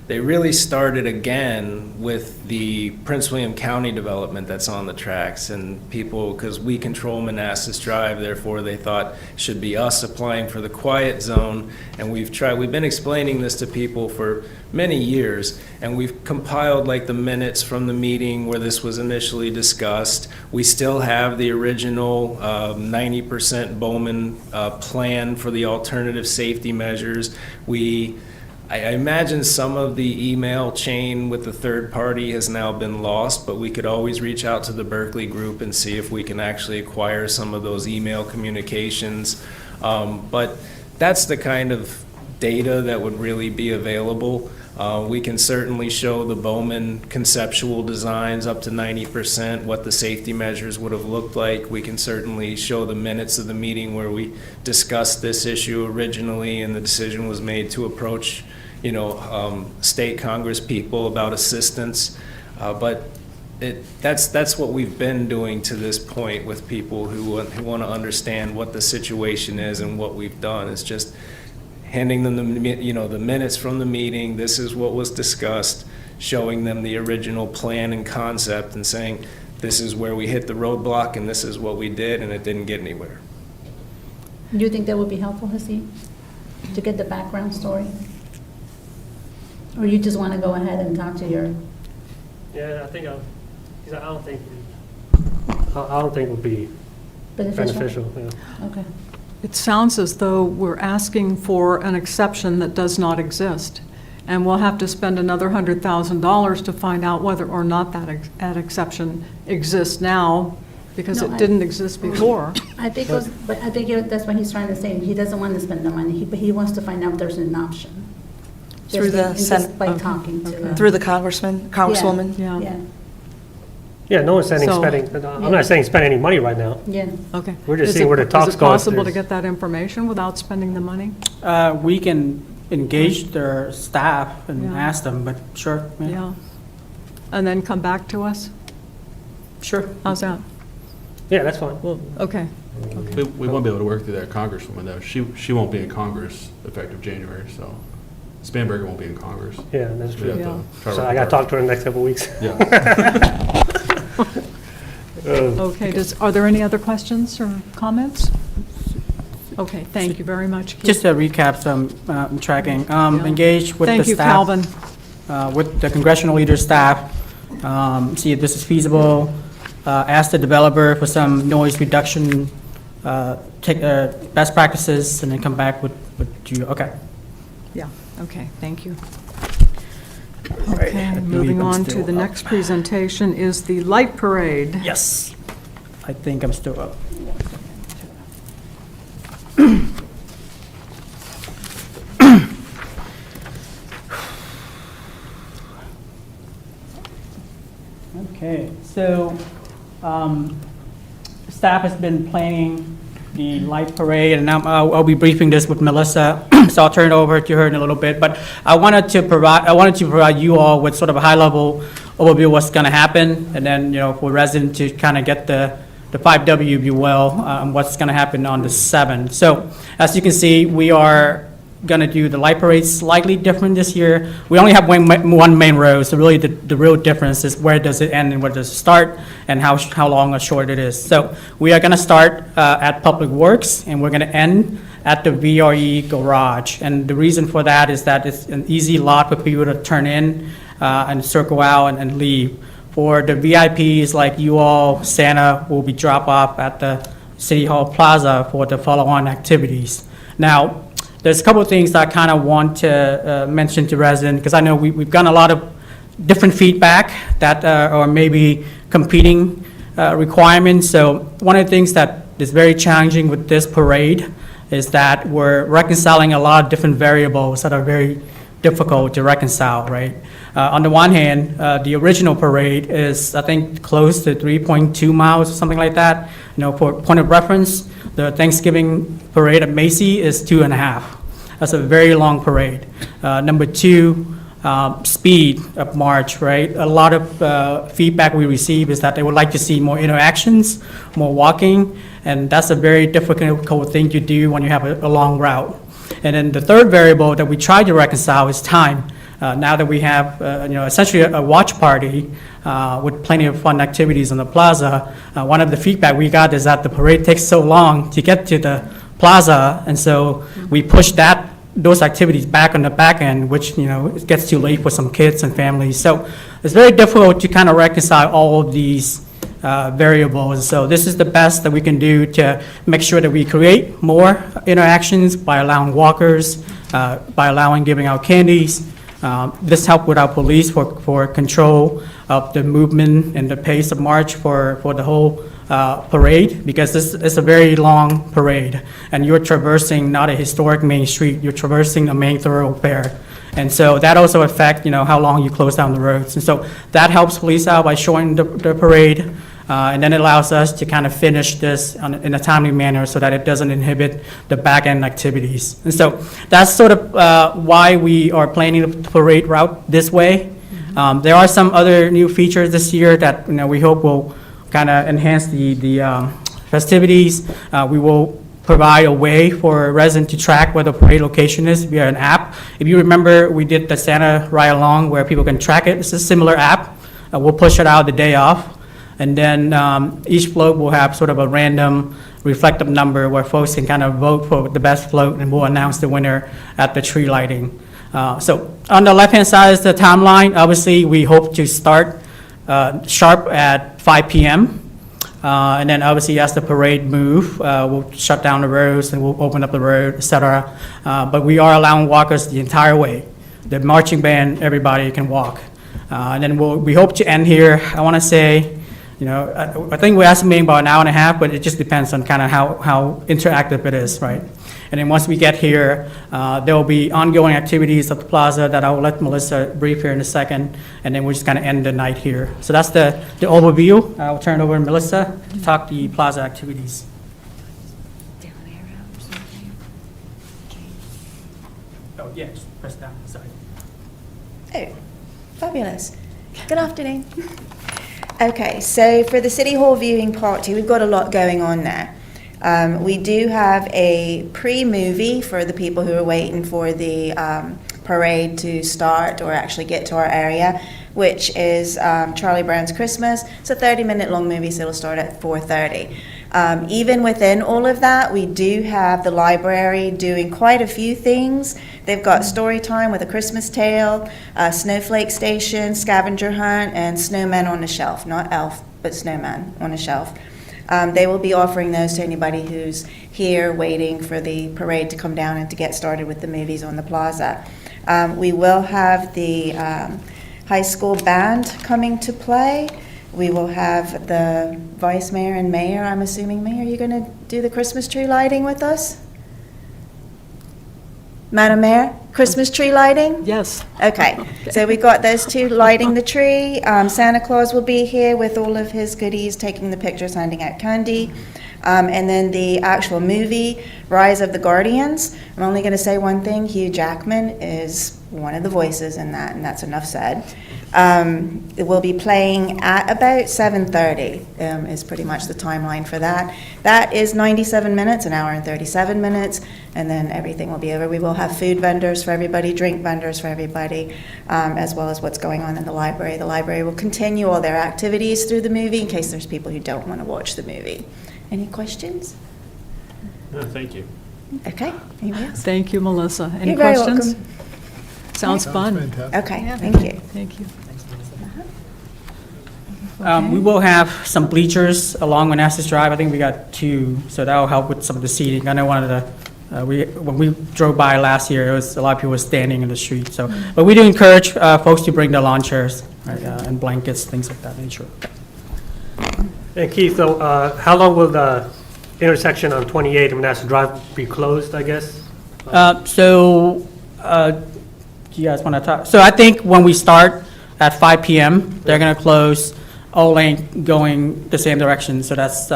They really started again with the Prince William County development that's on the tracks, and people, because we control Manassas Drive, therefore they thought it should be us applying for the quiet zone. And we've been explaining this to people for many years, and we've compiled like the minutes from the meeting where this was initially discussed. We still have the original 90% Bowman plan for the alternative safety measures. I imagine some of the email chain with the third party has now been lost, but we could always reach out to the Berkeley group and see if we can actually acquire some of those email communications. But that's the kind of data that would really be available. We can certainly show the Bowman conceptual designs up to 90%, what the safety measures would have looked like. We can certainly show the minutes of the meeting where we discussed this issue originally and the decision was made to approach state Congress people about assistance. But that's what we've been doing to this point with people who want to understand what the situation is and what we've done. It's just handing them the minutes from the meeting. This is what was discussed, showing them the original plan and concept and saying, this is where we hit the roadblock and this is what we did, and it didn't get anywhere. Do you think that would be helpful, Haseeb, to get the background story? Or you just want to go ahead and talk to your... Yeah, I think I don't think it would be beneficial. Yeah. Okay. It sounds as though we're asking for an exception that does not exist, and we'll have to spend another $100,000 to find out whether or not that exception exists now, because it didn't exist before. I think that's what he's trying to say. He doesn't want to spend the money, but he wants to find out if there's an option. Through the Just Senate, by talking to through the congresswoman? Yeah, Yeah, no one's spending, So- I'm not saying spend any money right now. Yeah. okay. We're just Is seeing it- where the talks go. Is it possible to get that information without spending the money? We can engage their staff and Yeah. ask them, but sure. Yeah. And then come back to us? Sure. How's that? Yeah, that's fine. Well, okay. We won't be able to work through that congresswoman, though. She won't be in Congress effective January, so Spanberger won't be in Congress. Yeah, that's We true. have to Yeah. try to So work I got to with talk to her in the next couple of weeks. her. Yeah. Okay, are there any other questions or comments? Okay, thank you very much. Keith. Just to recap some tracking, engage with the Thank you, staff. Calvin. With the congressional leader staff, see if this is feasible, ask the developer for some noise reduction, take best practices, and then come back with you, okay. Yeah, okay, thank you. right, I Okay, believe moving I'm on to still the up. next presentation is the light parade. Yes, I think I'm still up. Okay, so staff has been planning the light parade, and I'll be briefing this with Melissa, so I'll turn it over to her in a little bit. But I wanted to provide you all with sort of a high-level overview of what's going to happen, and then for residents to kind of get the the 5W, if you will, what's going to happen on the 7th. So as you can see, we are going to do the light parade slightly different this year. We only have one main road, so really the real difference is where does it end and where does it start, and how long or short it is. So we are going to start at Public Works, and we're going to end at the VRE garage. And the reason for that is that it's an easy lot for people to turn in and circle out and leave. For the VIPs like you all, Santa will be drop off at the City Hall Plaza for the follow-on activities. Now, there's a couple of things that I kind of want to mention to residents, because I know we've gotten a lot of different feedback that are maybe competing requirements. So one of the things that is very challenging with this parade is that we're reconciling a lot of different variables that are very difficult to reconcile, right? On the one hand, the original parade is, I think, close to 3.2 miles or something like that. You know, for point of reference, the Thanksgiving parade at Macy is 2.5. That's a very long parade. Number two, speed of march, right? A lot of feedback we receive is that they would like to see more interactions, more walking, and that's a very difficult thing to do when you have a long route. And then the third variable that we try to reconcile is time. Now that we have, essentially a watch party with plenty of fun activities on the plaza, one of the feedback we got is that the parade takes so long to get to the plaza, and so we push those activities back on the back end, which, it gets too late for some kids and families. So it's very difficult to kind of reconcile all of these variables. So this is the best that we can do to make sure that we create more interactions by allowing walkers, by giving out candies. This helped with our police for control of the movement and the pace of march for the whole parade, because this is a very long parade, and you're traversing not a historic main street, you're traversing a main thoroughfare. And so that also affects, how long you close down the roads. And so that helps police out by shortening the parade, and then it allows us to kind of finish this in a timely manner so that it doesn't inhibit the back-end activities. And so that's sort of why we are planning the parade route this way. There are some other new features this year that we hope will kind of enhance the festivities. We will provide a way for residents to track where the parade location is via an app. If you remember, we did the Santa Ride Along where people can track it. It's a similar app. We'll push it out the day off. And then each float will have sort of a random reflective number where folks can kind of vote for the best float, and we'll announce the winner at the tree lighting. So on the left-hand side is the timeline. Obviously, we hope to start sharp at 5 p.m. And then obviously as the parade move, we'll shut down the roads and we'll open up the road, et cetera. But we are allowing walkers the entire way. The marching band, everybody can walk. And then we hope to end here, I want to say, I think we're estimating about an hour and a half, but it just depends on kind of how interactive it is, right? And then once we get here, there will be ongoing activities at the plaza that I will let Melissa brief here in a second, and then we'll just kind of end the night here. So that's the overview. I'll turn it over to Melissa to talk the plaza activities. Oh, yeah, just press down, sorry. Oh, fabulous. Good afternoon. Okay, so for the City Hall viewing party, we've got a lot going on there. We do have a pre-movie for the people who are waiting for the parade to start or actually get to our area, which is Charlie Brown's Christmas. It's a 30-minute long movie, so it'll start at 4:30. Even within all of that, we do have the library doing quite a few things. They've got story time with a Christmas tale, snowflake station, scavenger hunt, and snowman on the shelf. Not elf, but snowman on a shelf. They will be offering those to anybody who's here waiting for the parade to come down and to get started with the movies on the plaza. We will have the high school band coming to play. We will have the vice mayor and mayor. I'm assuming, Mayor, you're going to do the Christmas tree lighting with us? Madam Mayor, Christmas tree lighting? Yes. Okay, so we've got those two lighting the tree. Santa Claus will be here with all of his goodies, taking the pictures, handing out candy. And then the actual movie, Rise of the Guardians. I'm only going to say one thing. Hugh Jackman is one of the voices in that, and that's enough said. It will be playing at about 7:30 is pretty much the timeline for that. That is 97 minutes, an hour and 37 minutes, and then everything will be over. We will have food vendors for everybody, drink vendors for everybody, as well as what's going on in the library. The library will continue all their activities through the movie in case there's people who don't want to watch the movie. Any questions? No, thank you. Okay, anybody else? Thank you, Melissa. Any You're very questions? welcome. Sounds fun. Fantastic. Okay, Yeah. thank you. Thank you. We will have some bleachers along Manassas Drive. I think we got 2, so that'll help with some of the seating. I know one of the, when we drove by last year, it was, a lot of people were standing in the street, so. But we do encourage folks to bring their lawn chairs, right, and blankets, things like that nature. And Keith, so how long will the intersection on 28 and Manassas Drive be closed, I guess? Do you guys want to talk? So I think when we start at 5 PM, they're going to close all lane going the same direction, so that's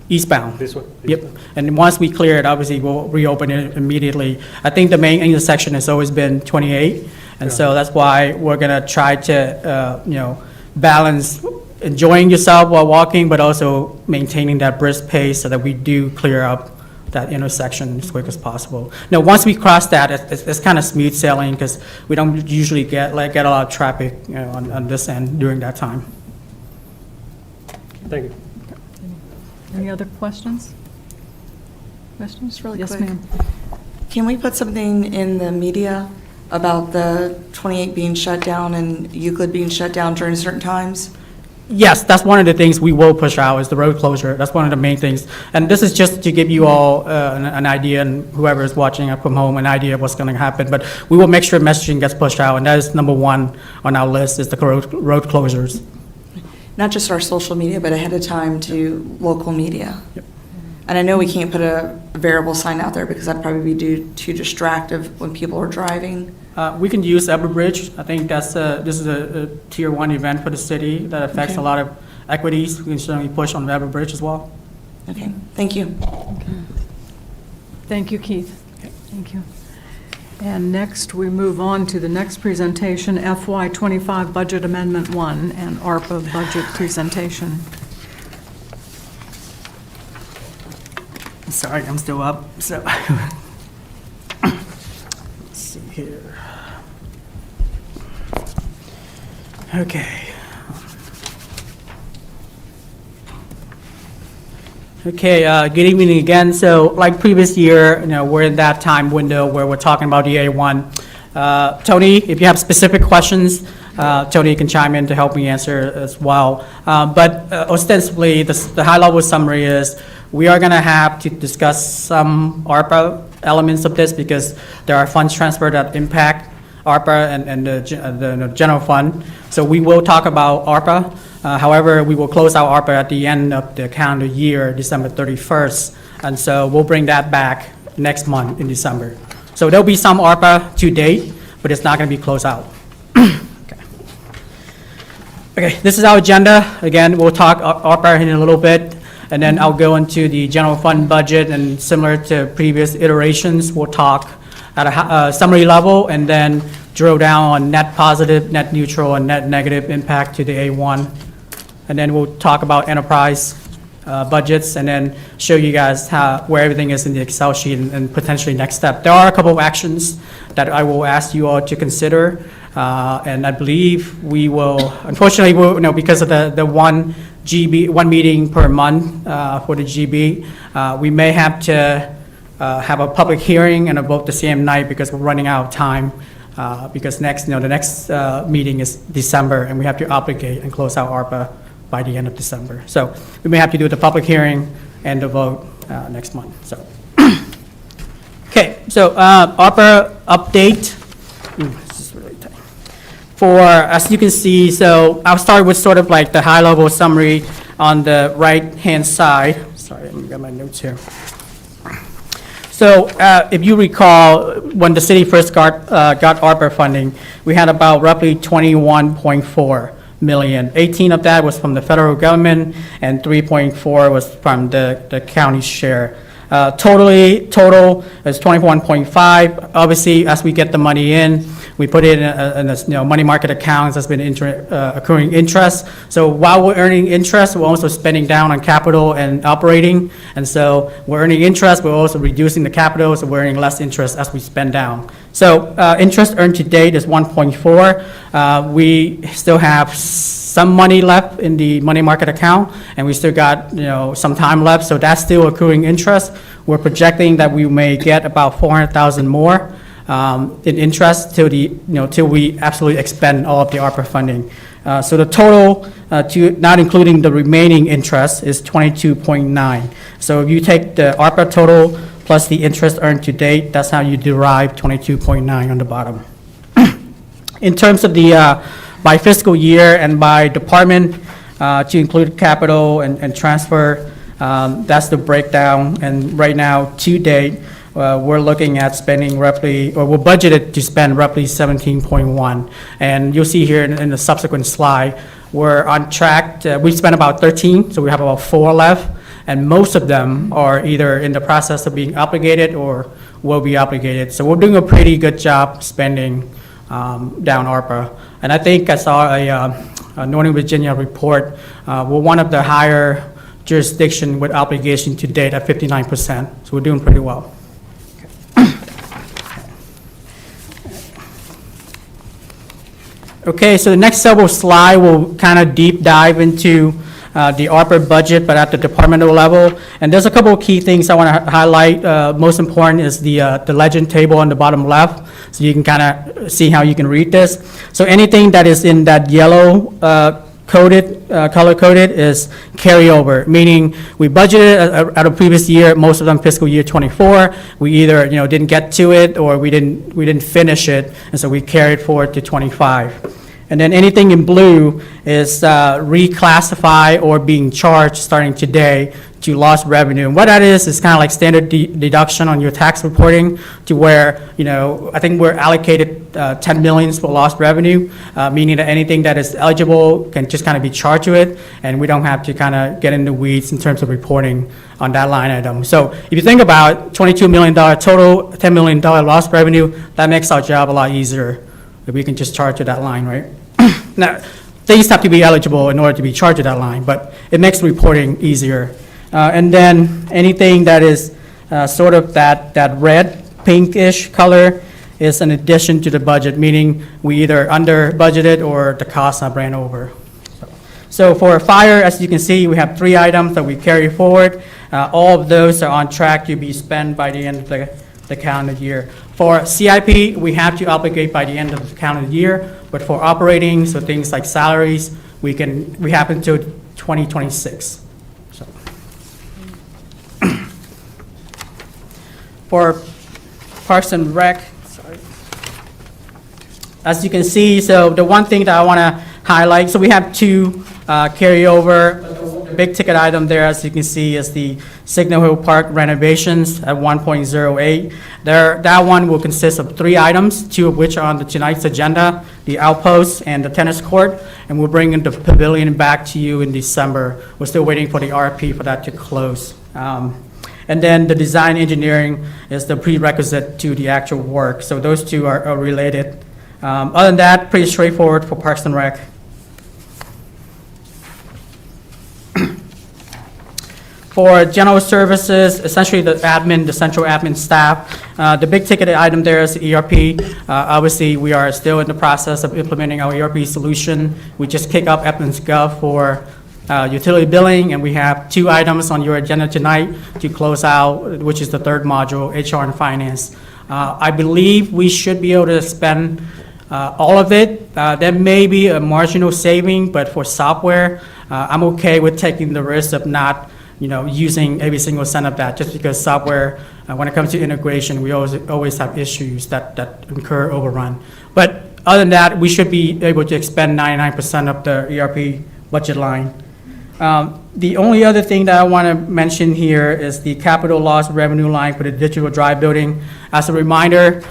eastbound. This one? Yep, and once we clear it, obviously, we'll reopen it immediately. I think the main intersection has always been 28, and so that's why we're gonna try to, balance enjoying yourself while walking, but also maintaining that brisk pace so that we do clear up that intersection as quick as possible. Now, once we cross that, it's kind of smooth sailing, because we don't usually get a lot of traffic, on this end during that time. Thank you. Any other questions? Questions? Really Yes, quick. ma'am. Can we put something in the media about the 28 being shut down and Euclid being shut down during certain times? Yes, that's one of the things we will push out, is the road closure. That's one of the main things. And this is just to give you all an idea, and whoever is watching from home, an idea of what's going to happen. But we will make sure messaging gets pushed out, and that is number 1 on our list, is the road closures. Not just our social media, but ahead of time to local media. Yep. And I know we can't put a variable sign out there because that'd probably be too distractive when people are driving. We can use Everbridge. I think this is a tier 1 event for the city that affects Okay. a lot of equities. We can certainly push on Everbridge as well. Okay, thank you. Thank you, Keith. Thank you. And next, we move on to the next presentation, FY25 Budget Amendment 1 and ARPA Budget Presentation. Sorry, I'm still up, so. Let's see here. Okay. Okay, good evening again. So like previous year, we're in that time window where we're talking about the A1. Tony, if you have specific questions, Tony can chime in to help me answer as well. But ostensibly, the high-level summary is we are going to have to discuss some ARPA elements of this because there are funds transferred that impact ARPA and the general fund. So we will talk about ARPA. However, we will close out ARPA at the end of the calendar year, December 31st. And so we'll bring that back next month in December. So there'll be some ARPA to date, but it's not going to be closed out. Okay, this is our agenda. Again, we'll talk ARPA in a little bit, and then I'll go into the general fund budget, and similar to previous iterations, we'll talk at a summary level, and then drill down on net positive, net neutral, and net negative impact to the A1. And then we'll talk about enterprise budgets, and then show you guys where everything is in the Excel sheet and potentially next step. There are a couple of actions that I will ask you all to consider, and I believe we will, unfortunately, because of the one meeting per month for the GB, we may have to have a public hearing and a vote the same night because we're running out of time. Because the next meeting is December, and we have to obligate and close out ARPA by the end of December. So we may have to do the public hearing and the vote next month. So, okay. So ARPA update. This is really tight. As you can see, so I'll start with sort of like the high-level summary on the right-hand side. Sorry, let me get my notes here. So if you recall, when the city first got ARPA funding, we had about roughly 21.4 million. 18 of that was from the federal government, and 3.4 was from the county share. Total is 21.5. Obviously, as we get the money in, we put it in a money market accounts that's been accruing interest. So while we're earning interest, we're also spending down on capital and operating. And so we're earning interest, we're also reducing the capital, so we're earning less interest as we spend down. So interest earned to date is 1.4. We still have some money left in the money market account, and we still got, some time left, so that's still accruing interest. We're projecting that we may get about 400,000 more in interest till till we absolutely expend all of the ARPA funding. So the total, not including the remaining interest, is 22.9. So if you take the ARPA total plus the interest earned to date, that's how you derive 22.9 on the bottom. In terms of the by fiscal year and by department, to include capital and transfer, that's the breakdown. And right now, to date, we're looking at spending roughly, or we're budgeted to spend roughly 17.1. And you'll see here in the subsequent slide, we're on track. We spent about 13, so we have about 4 left. And most of them are either in the process of being obligated or will be obligated. So we're doing a pretty good job spending down ARPA. And I think I saw a Northern Virginia report. We're one of the higher jurisdiction with obligation to date at 59%. So we're doing pretty well. Okay, so the next several slides will kind of deep dive into the ARPA budget, but at the departmental level. And there's a couple of key things I want to highlight. Most important is the legend table on the bottom left, so you can kind of see how you can read this. So anything that is in that yellow color-coded is carryover, meaning we budgeted at a previous year, most of them fiscal year 24. We either didn't get to it or we didn't finish it, and so we carried forward to 25. And then anything in blue is reclassified or being charged starting today to lost revenue. And what that is kind of like standard deduction on your tax reporting, to where, I think we're allocated 10 million for lost revenue, meaning that anything that is eligible can just kind of be charged to it, and we don't have to kind of get in the weeds in terms of reporting on that line item. So if you think about $22 million total, $10 million lost revenue, that makes our job a lot easier if we can just charge to that line, right? Now, things have to be eligible in order to be charged to that line, but it makes reporting easier. And then anything that is sort of that red, pinkish color is an addition to the budget, meaning we either under budgeted or the costs have ran over. So for fire, as you can see, we have 3 items that we carry forward. All of those are on track to be spent by the end of the calendar year. For CIP, we have to obligate by the end of the calendar year, but for operating, so things like salaries, we have until 2026. So. For Parks and Rec, as you can see, so the one thing that I want to highlight, so we have 2 carryover. The big ticket item there, as you can see, is the Signal Hill Park renovations at 1.08. That one will consist of 3 items, 2 of which are on tonight's agenda, the outpost and the tennis court, and we're bringing the pavilion back to you in December. We're still waiting for the RFP for that to close. And then the design engineering is the prerequisite to the actual work. So those 2 are related. Other than that, pretty straightforward for Parks and Rec. For general services, essentially the central admin staff, the big ticket item there is the ERP. Obviously, we are still in the process of implementing our ERP solution. We just kicked off Gov for utility billing, and we have 2 items on your agenda tonight to close out, which is the 3rd module, HR and finance. I believe we should be able to spend all of it. There may be a marginal saving, but for software, I'm okay with taking the risk of not using every single cent of that, just because software, when it comes to integration, we always have issues that incur overrun. But other than that, we should be able to expend 99% of the ERP budget line. The only other thing that I want to mention here is the capital loss revenue line for the Digital Drive building. As a reminder,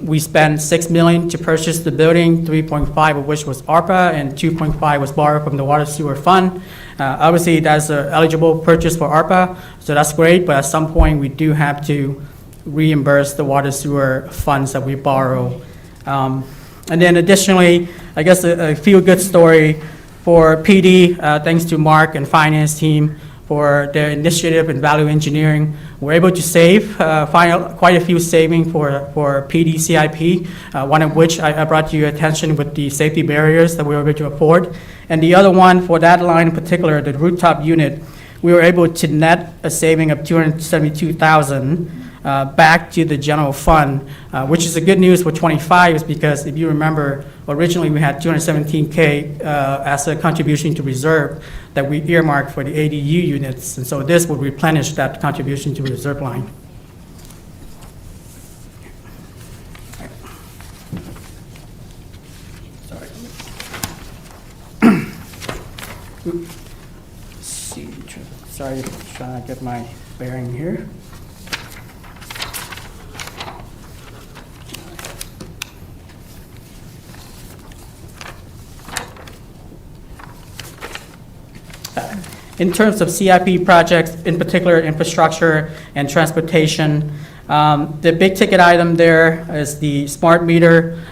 we spent $6 million to purchase the building, 3.5 of which was ARPA and 2.5 was borrowed from the Water Sewer Fund. Obviously, that's an eligible purchase for ARPA, so that's great, but at some point, we do have to reimburse the Water Sewer funds that we borrow. And then additionally, I guess a feel-good story for PD, thanks to Mark and finance team for their initiative in value engineering. We're able to save, quite a few saving for PD CIP, one of which I brought to your attention with the safety barriers that we were able to afford. And the other one for that line in particular, the rooftop unit, we were able to net a saving of $272,000 back to the general fund, which is a good news for 25, is because if you remember, originally we had $217K as a contribution to reserve that we earmarked for the ADU units, and so this would replenish that contribution to reserve line. Sorry. Let's see, sorry, trying to get my bearing here. In terms of CIP projects, in particular infrastructure and transportation, the big ticket item there is the smart meter.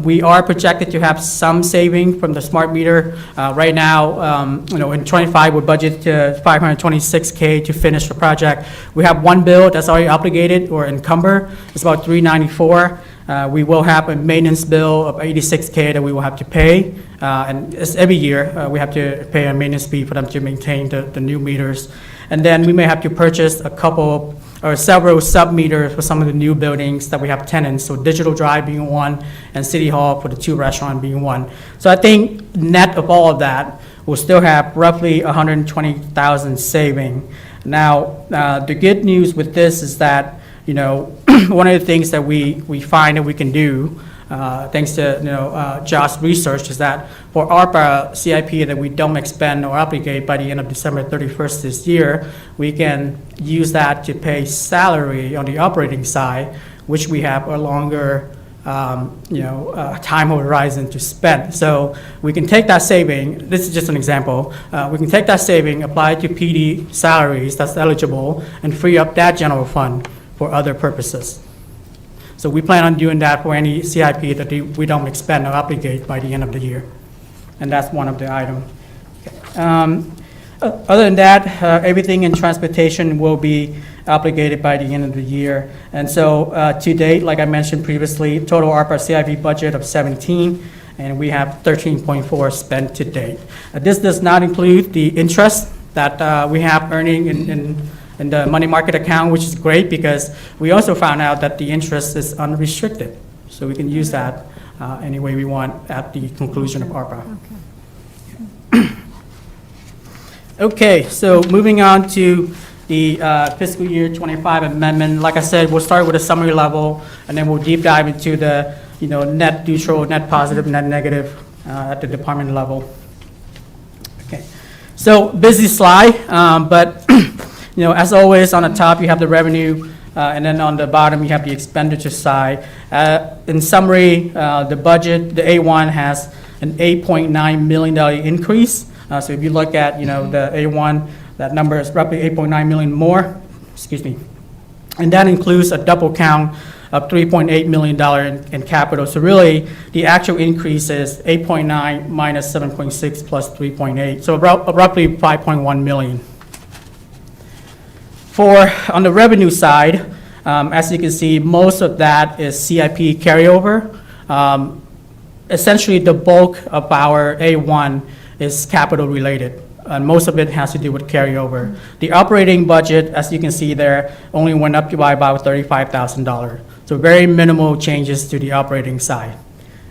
We are projected to have some saving from the smart meter. Right now, in 25, we're budgeted to $526K to finish the project. We have one bill that's already obligated or encumbered. It's about $394. We will have a maintenance bill of $86K that we will have to pay. And it's every year, we have to pay a maintenance fee for them to maintain the new meters. And then we may have to purchase a couple or several sub-meters for some of the new buildings that we have tenants. So Digital Drive being one, and City Hall for the 2 restaurants being one. So I think net of all of that, we'll still have roughly $120,000 saving. Now, the good news with this is that, one of the things that we find that we can do, thanks to Josh's research, is that for ARPA CIP that we don't expend or obligate by the end of December 31st this year, we can use that to pay salary on the operating side, which we have a longer time horizon to spend. So we can take that saving, this is just an example, we can take that saving, apply it to PD salaries that's eligible, and free up that general fund for other purposes. So we plan on doing that for any CIP that we don't expend or obligate by the end of the year. And that's one of the items. Other than that, everything in transportation will be obligated by the end of the year. And so to date, like I mentioned previously, total ARPA CIP budget of 17, and we have 13.4 spent to date. This does not include the interest that we have earning in the money market account, which is great because we also found out that the interest is unrestricted. So we can use that any way we want at the conclusion of ARPA. Okay, so moving on to the fiscal year 25 amendment. Like I said, we'll start with a summary level, and then we'll deep dive into the net neutral, net positive, net negative at the department level. Okay, so busy slide, but as always, on the top you have the revenue, and then on the bottom you have the expenditure side. In summary, the budget, the A1 has an $8.9 million increase. So if you look at the A1, that number is roughly $8.9 million more. Excuse me, and that includes a double count of $3.8 million in capital. So really, the actual increase is 8.9 minus 7.6 plus 3.8. So roughly 5.1 million. On the revenue side, as you can see, most of that is CIP carryover. Essentially, the bulk of our A1 is capital related, and most of it has to do with carryover. The operating budget, as you can see there, only went up by about $35,000. So very minimal changes to the operating side.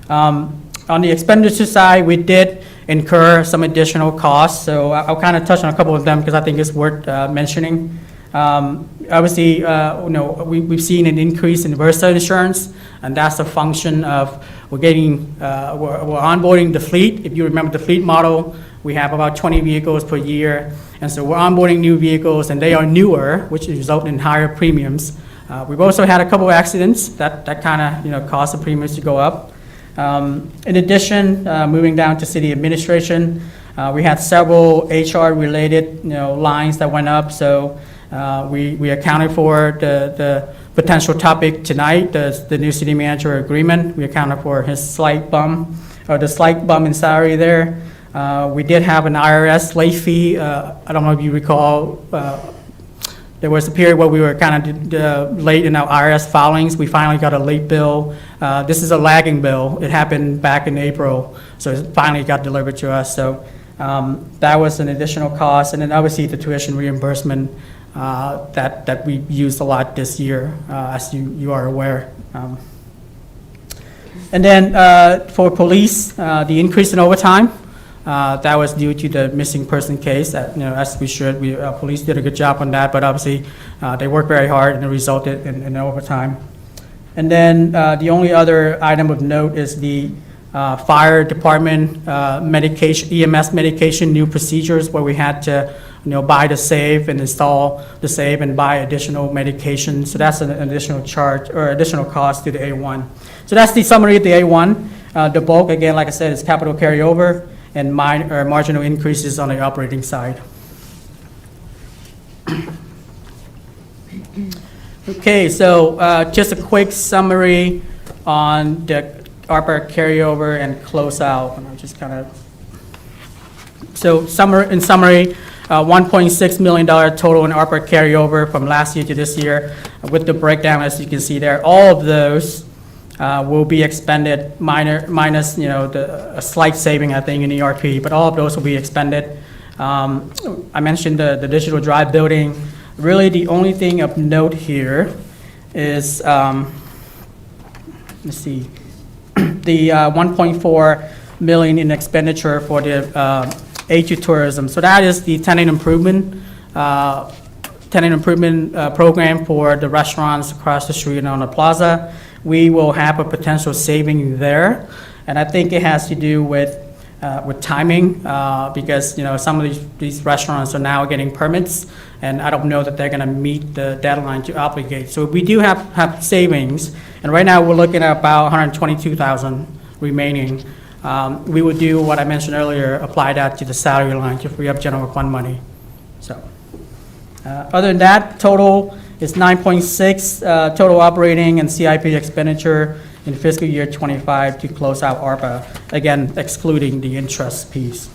On the expenditure side, we did incur some additional costs, so I'll kind of touch on a couple of them because I think it's worth mentioning. Obviously, we've seen an increase in Versa insurance, and that's a function of we're onboarding the fleet. If you remember the fleet model, We have about 20 vehicles per year, and so we're onboarding new vehicles, and they are newer, which result in higher premiums. We've also had a couple of accidents that kind of, caused the premiums to go up. In addition, moving down to city administration, we had several HR-related, lines that went up, so we accounted for the potential topic tonight, the new city manager agreement. We accounted for his slight bump, or the slight bump in salary there. We did have an IRS late fee. I don't know if you recall, there was a period where we were kind of late in our IRS filings. We finally got a late bill. This is a lagging bill. It happened back in April, so it finally got delivered to us. So that was an additional cost. And then obviously the tuition reimbursement that we used a lot this year, as you are aware. And then for police, the increase in overtime, that was due to the missing person case that, as we should, police did a good job on that, but obviously they worked very hard and it resulted in overtime. And then the only other item of note is the fire department medication, EMS medication, new procedures where we had to, buy the safe and install the safe and buy additional medication. So that's an additional charge or additional cost to the A1. So that's the summary of the A1. The bulk, again, like I said, is capital carryover and marginal increases on the operating side. Okay, so just a quick summary on the ARPA carryover and closeout. And I'll just kind of, so in summary, $1.6 million total in ARPA carryover from last year to this year. With the breakdown, as you can see there, all of those will be expended, minus a slight saving, I think, in ERP, but all of those will be expended. I mentioned the digital drive building. Really, the only thing of note here is, let's see, the 1.4 million in expenditure for the A2 tourism. So that is the tenant improvement program for the restaurants across the street and on the plaza. We will have a potential saving there, and I think it has to do with timing, because some of these restaurants are now getting permits, and I don't know that they're going to meet the deadline to obligate. So we do have savings, and right now we're looking at about 122,000 remaining. We would do what I mentioned earlier, apply that to the salary line to free up general fund money. So other than that, total is 9.6 total operating and CIP expenditure in fiscal year 25 to close out ARPA, again, excluding the interest piece.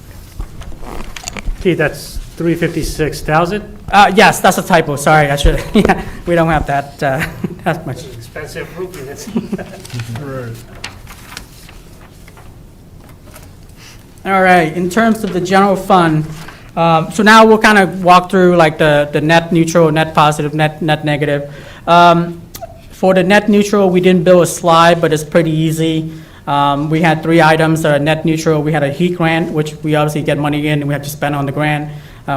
Keith, that's 356,000? Yes, that's a typo, sorry, I should, we don't have that, that much. Expensive rupee, that's. All right, in terms of the general fund, so now we'll kind of walk through like the net neutral, net positive, net negative. For the net neutral, we didn't build a slide, but it's pretty easy. We had 3 items that are net neutral. We had a heat grant, which we obviously get money in and we have to spend on the grant.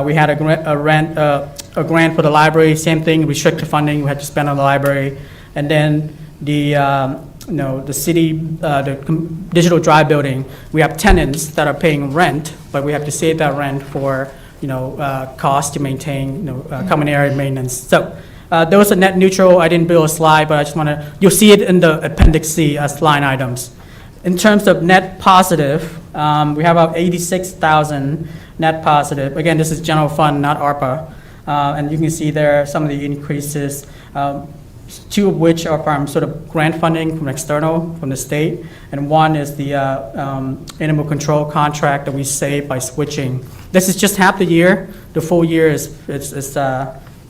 We had a grant for the library, same thing, restricted funding, we had to spend on the library. And then the city, the digital drive building, we have tenants that are paying rent, but we have to save that rent for, cost to maintain, common area maintenance. So those are net neutral. I didn't build a slide, but I just want to, you'll see it in the Appendix C as line items. In terms of net positive, we have about 86,000 net positive. Again, this is general fund, not ARPA. And you can see there some of the increases, 2 of which are from sort of grant funding from external, from the state, and 1 is the animal control contract that we saved by switching. This is just half the year. The full year is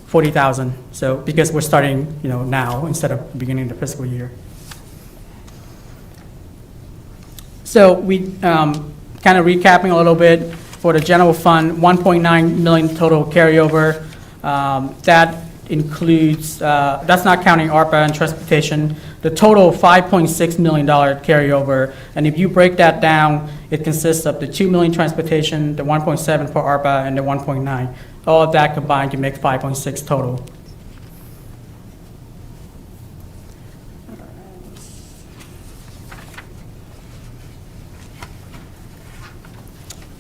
40,000. So because we're starting, now instead of beginning the fiscal year. So we kind of recapping a little bit for the general fund, 1.9 million total carryover. That includes, that's not counting ARPA and transportation, the total $5.6 million carryover. And if you break that down, it consists of the 2 million transportation, the 1.7 for ARPA, and the 1.9. All of that combined to make 5.6 total.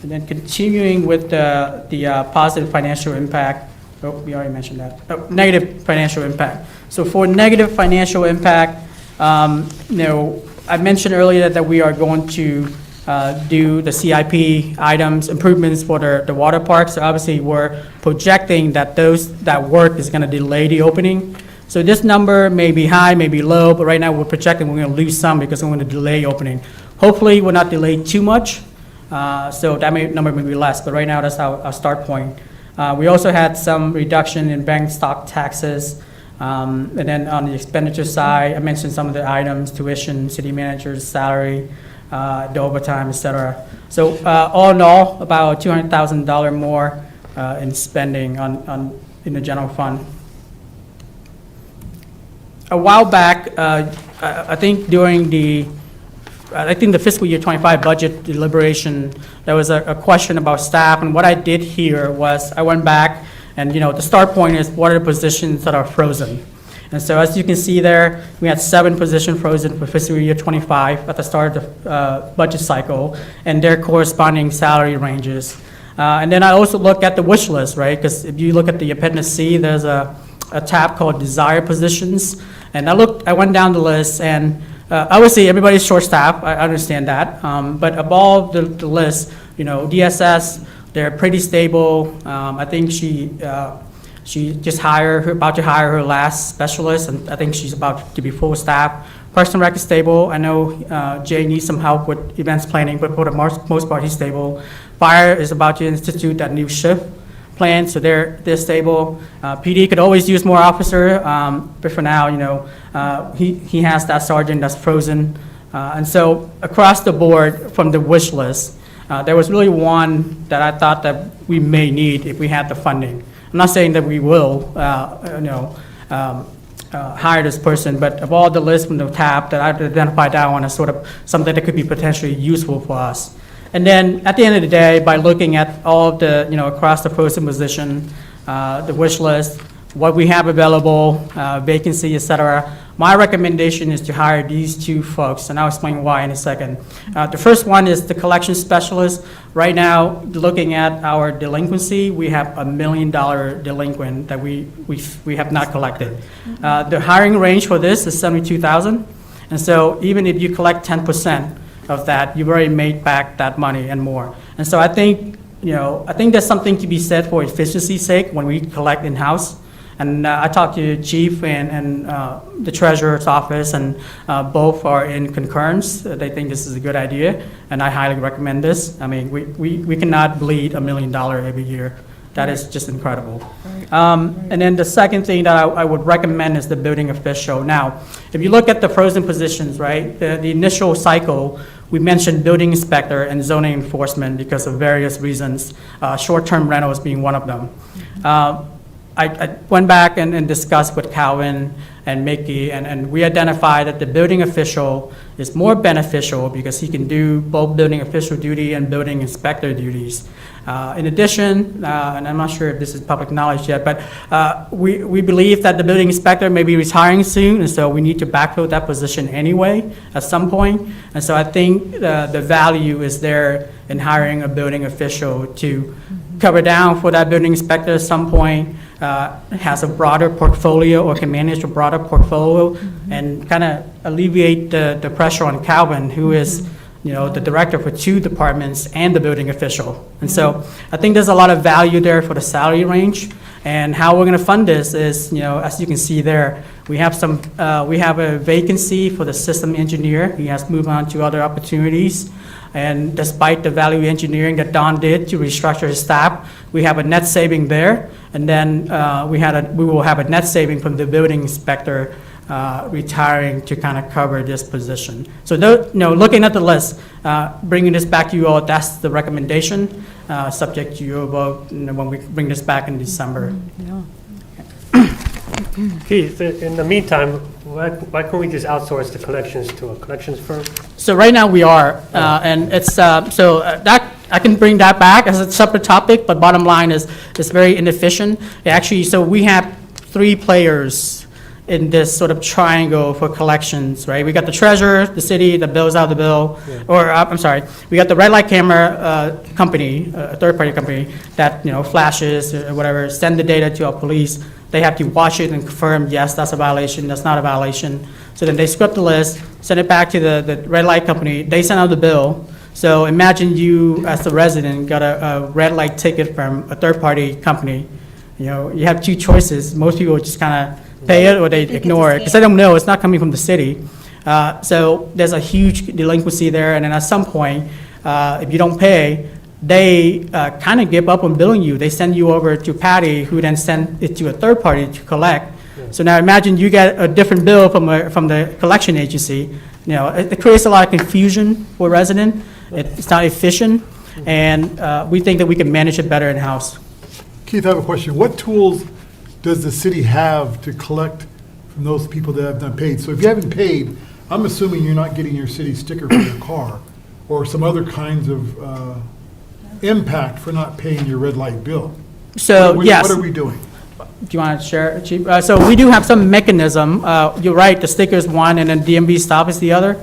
And then continuing with the positive financial impact, oh, we already mentioned that. Oh, negative financial impact. So for negative financial impact, I mentioned earlier that we are going to do the CIP items, improvements for the water parks. So obviously, we're projecting that that work is going to delay the opening. So this number may be high, may be low, but right now we're projecting we're going to lose some because we're going to delay opening. Hopefully, we're not delayed too much, so that number may be less, but right now that's our start point. We also had some reduction in bank stock taxes, and then on the expenditure side, I mentioned some of the items, tuition, city manager's salary, the overtime, et cetera. So all in all, about $200,000 more in spending in the general fund. A while back, I think during the fiscal year 25 budget deliberation, there was a question about staff, and what I did here was I went back and, the start point is what are the positions that are frozen. And so as you can see there, we had 7 positions frozen for fiscal year 25 at the start of the budget cycle, and their corresponding salary ranges. And then I also look at the wish list, right? Because if you look at the Appendix C, there's a tab called Desired Positions. And I went down the list, and obviously everybody's short-staffed, I understand that. But above the list, DSS, they're pretty stable. I think she just about to hire her last specialist, and I think she's about to be full staff. Parks and Rec is stable. I know Jay needs some help with events planning, but for the most part, he's stable. Fire is about to institute that new shift plan, so they're stable. PD could always use more officer, but for now, he has that sergeant that's frozen. And so across the board from the wish list, there was really one that I thought that we may need if we had the funding. I'm not saying that we will, hire this person, but of all the lists from the tab that I've identified that one as sort of something that could be potentially useful for us. And then at the end of the day, by looking at all of the, across the frozen position, the wish list, what we have available, vacancy, et cetera, my recommendation is to hire these 2 folks, and I'll explain why in a second. The first one is the collection specialist. Right now, looking at our delinquency, we have $1 million delinquent that we have not collected. The hiring range for this is $72,000, and so even if you collect 10% of that, you've already made back that money and more. And so I think there's something to be said for efficiency's sake when we collect in-house. And I talked to the chief and the treasurer's office, and both are in concurrence. They think this is a good idea, and I highly recommend this. I mean, we cannot bleed $1 million every year. That is just incredible. And then the second thing that I would recommend is the building official. Now, if you look at the frozen positions, right, the initial cycle, we mentioned building inspector and zoning enforcement because of various reasons, short-term rentals being one of them. I went back and discussed with Calvin and Mickey, and we identified that the building official is more beneficial because he can do both building official duty and building inspector duties. In addition, and I'm not sure if this is public knowledge yet, but we believe that the building inspector may be retiring soon, and so we need to backfill that position anyway at some point. And so I think the value is there in hiring a building official to cover down for that building inspector at some point, has a broader portfolio or can manage a broader portfolio, and kind of alleviate the pressure on Calvin, who is the director for 2 departments and the building official. And so I think there's a lot of value there for the salary range. And how we're going to fund this is, as you can see there, we have a vacancy for the system engineer. He has moved on to other opportunities. And despite the value engineering that Don did to restructure his staff, we have a net saving there. And then we will have a net saving from the building inspector retiring to kind of cover this position. So, looking at the list, bringing this back to you all, that's the recommendation, subject to your vote when we bring this back in December. Yeah. Keith, in the meantime, why can't we just outsource the collections to a collections firm? So right now we are, and it's, that, I can bring that back as a separate topic, but bottom line is it's very inefficient. Actually, so we have 3 players in this sort of triangle for collections, right? We got the treasurer, the city that bills out the bill, or, I'm sorry, we got the red light camera company, a third-party company, that, flashes or whatever, send the data to our police. They have to watch it and confirm, yes, that's a violation, that's not a violation. So then they script the list, send it back to the red light company, they send out the bill. So imagine you, as the resident, got a red light ticket from a third-party company. You have two choices. Most people just kind of pay it or they ignore it, because they don't know, it's not coming from the city. So there's a huge delinquency there, and then at some point, if you don't pay, they kind of give up on billing you. They send you over to Patty, who then send it to a third party to collect. So now imagine you get a different bill from the collection agency. It creates a lot of confusion for resident. It's not efficient, and we think that we can manage it better in-house. Keith, I have a question. What tools does the city have to collect from those people that have not paid? So if you haven't paid, I'm assuming you're not getting your city sticker for your car or some other kinds of impact for not paying your red light bill. So, yes. What are we doing? Do you want to share, Chief? So we do have some mechanism. You're right, the sticker is one, and then DMV stop is the other.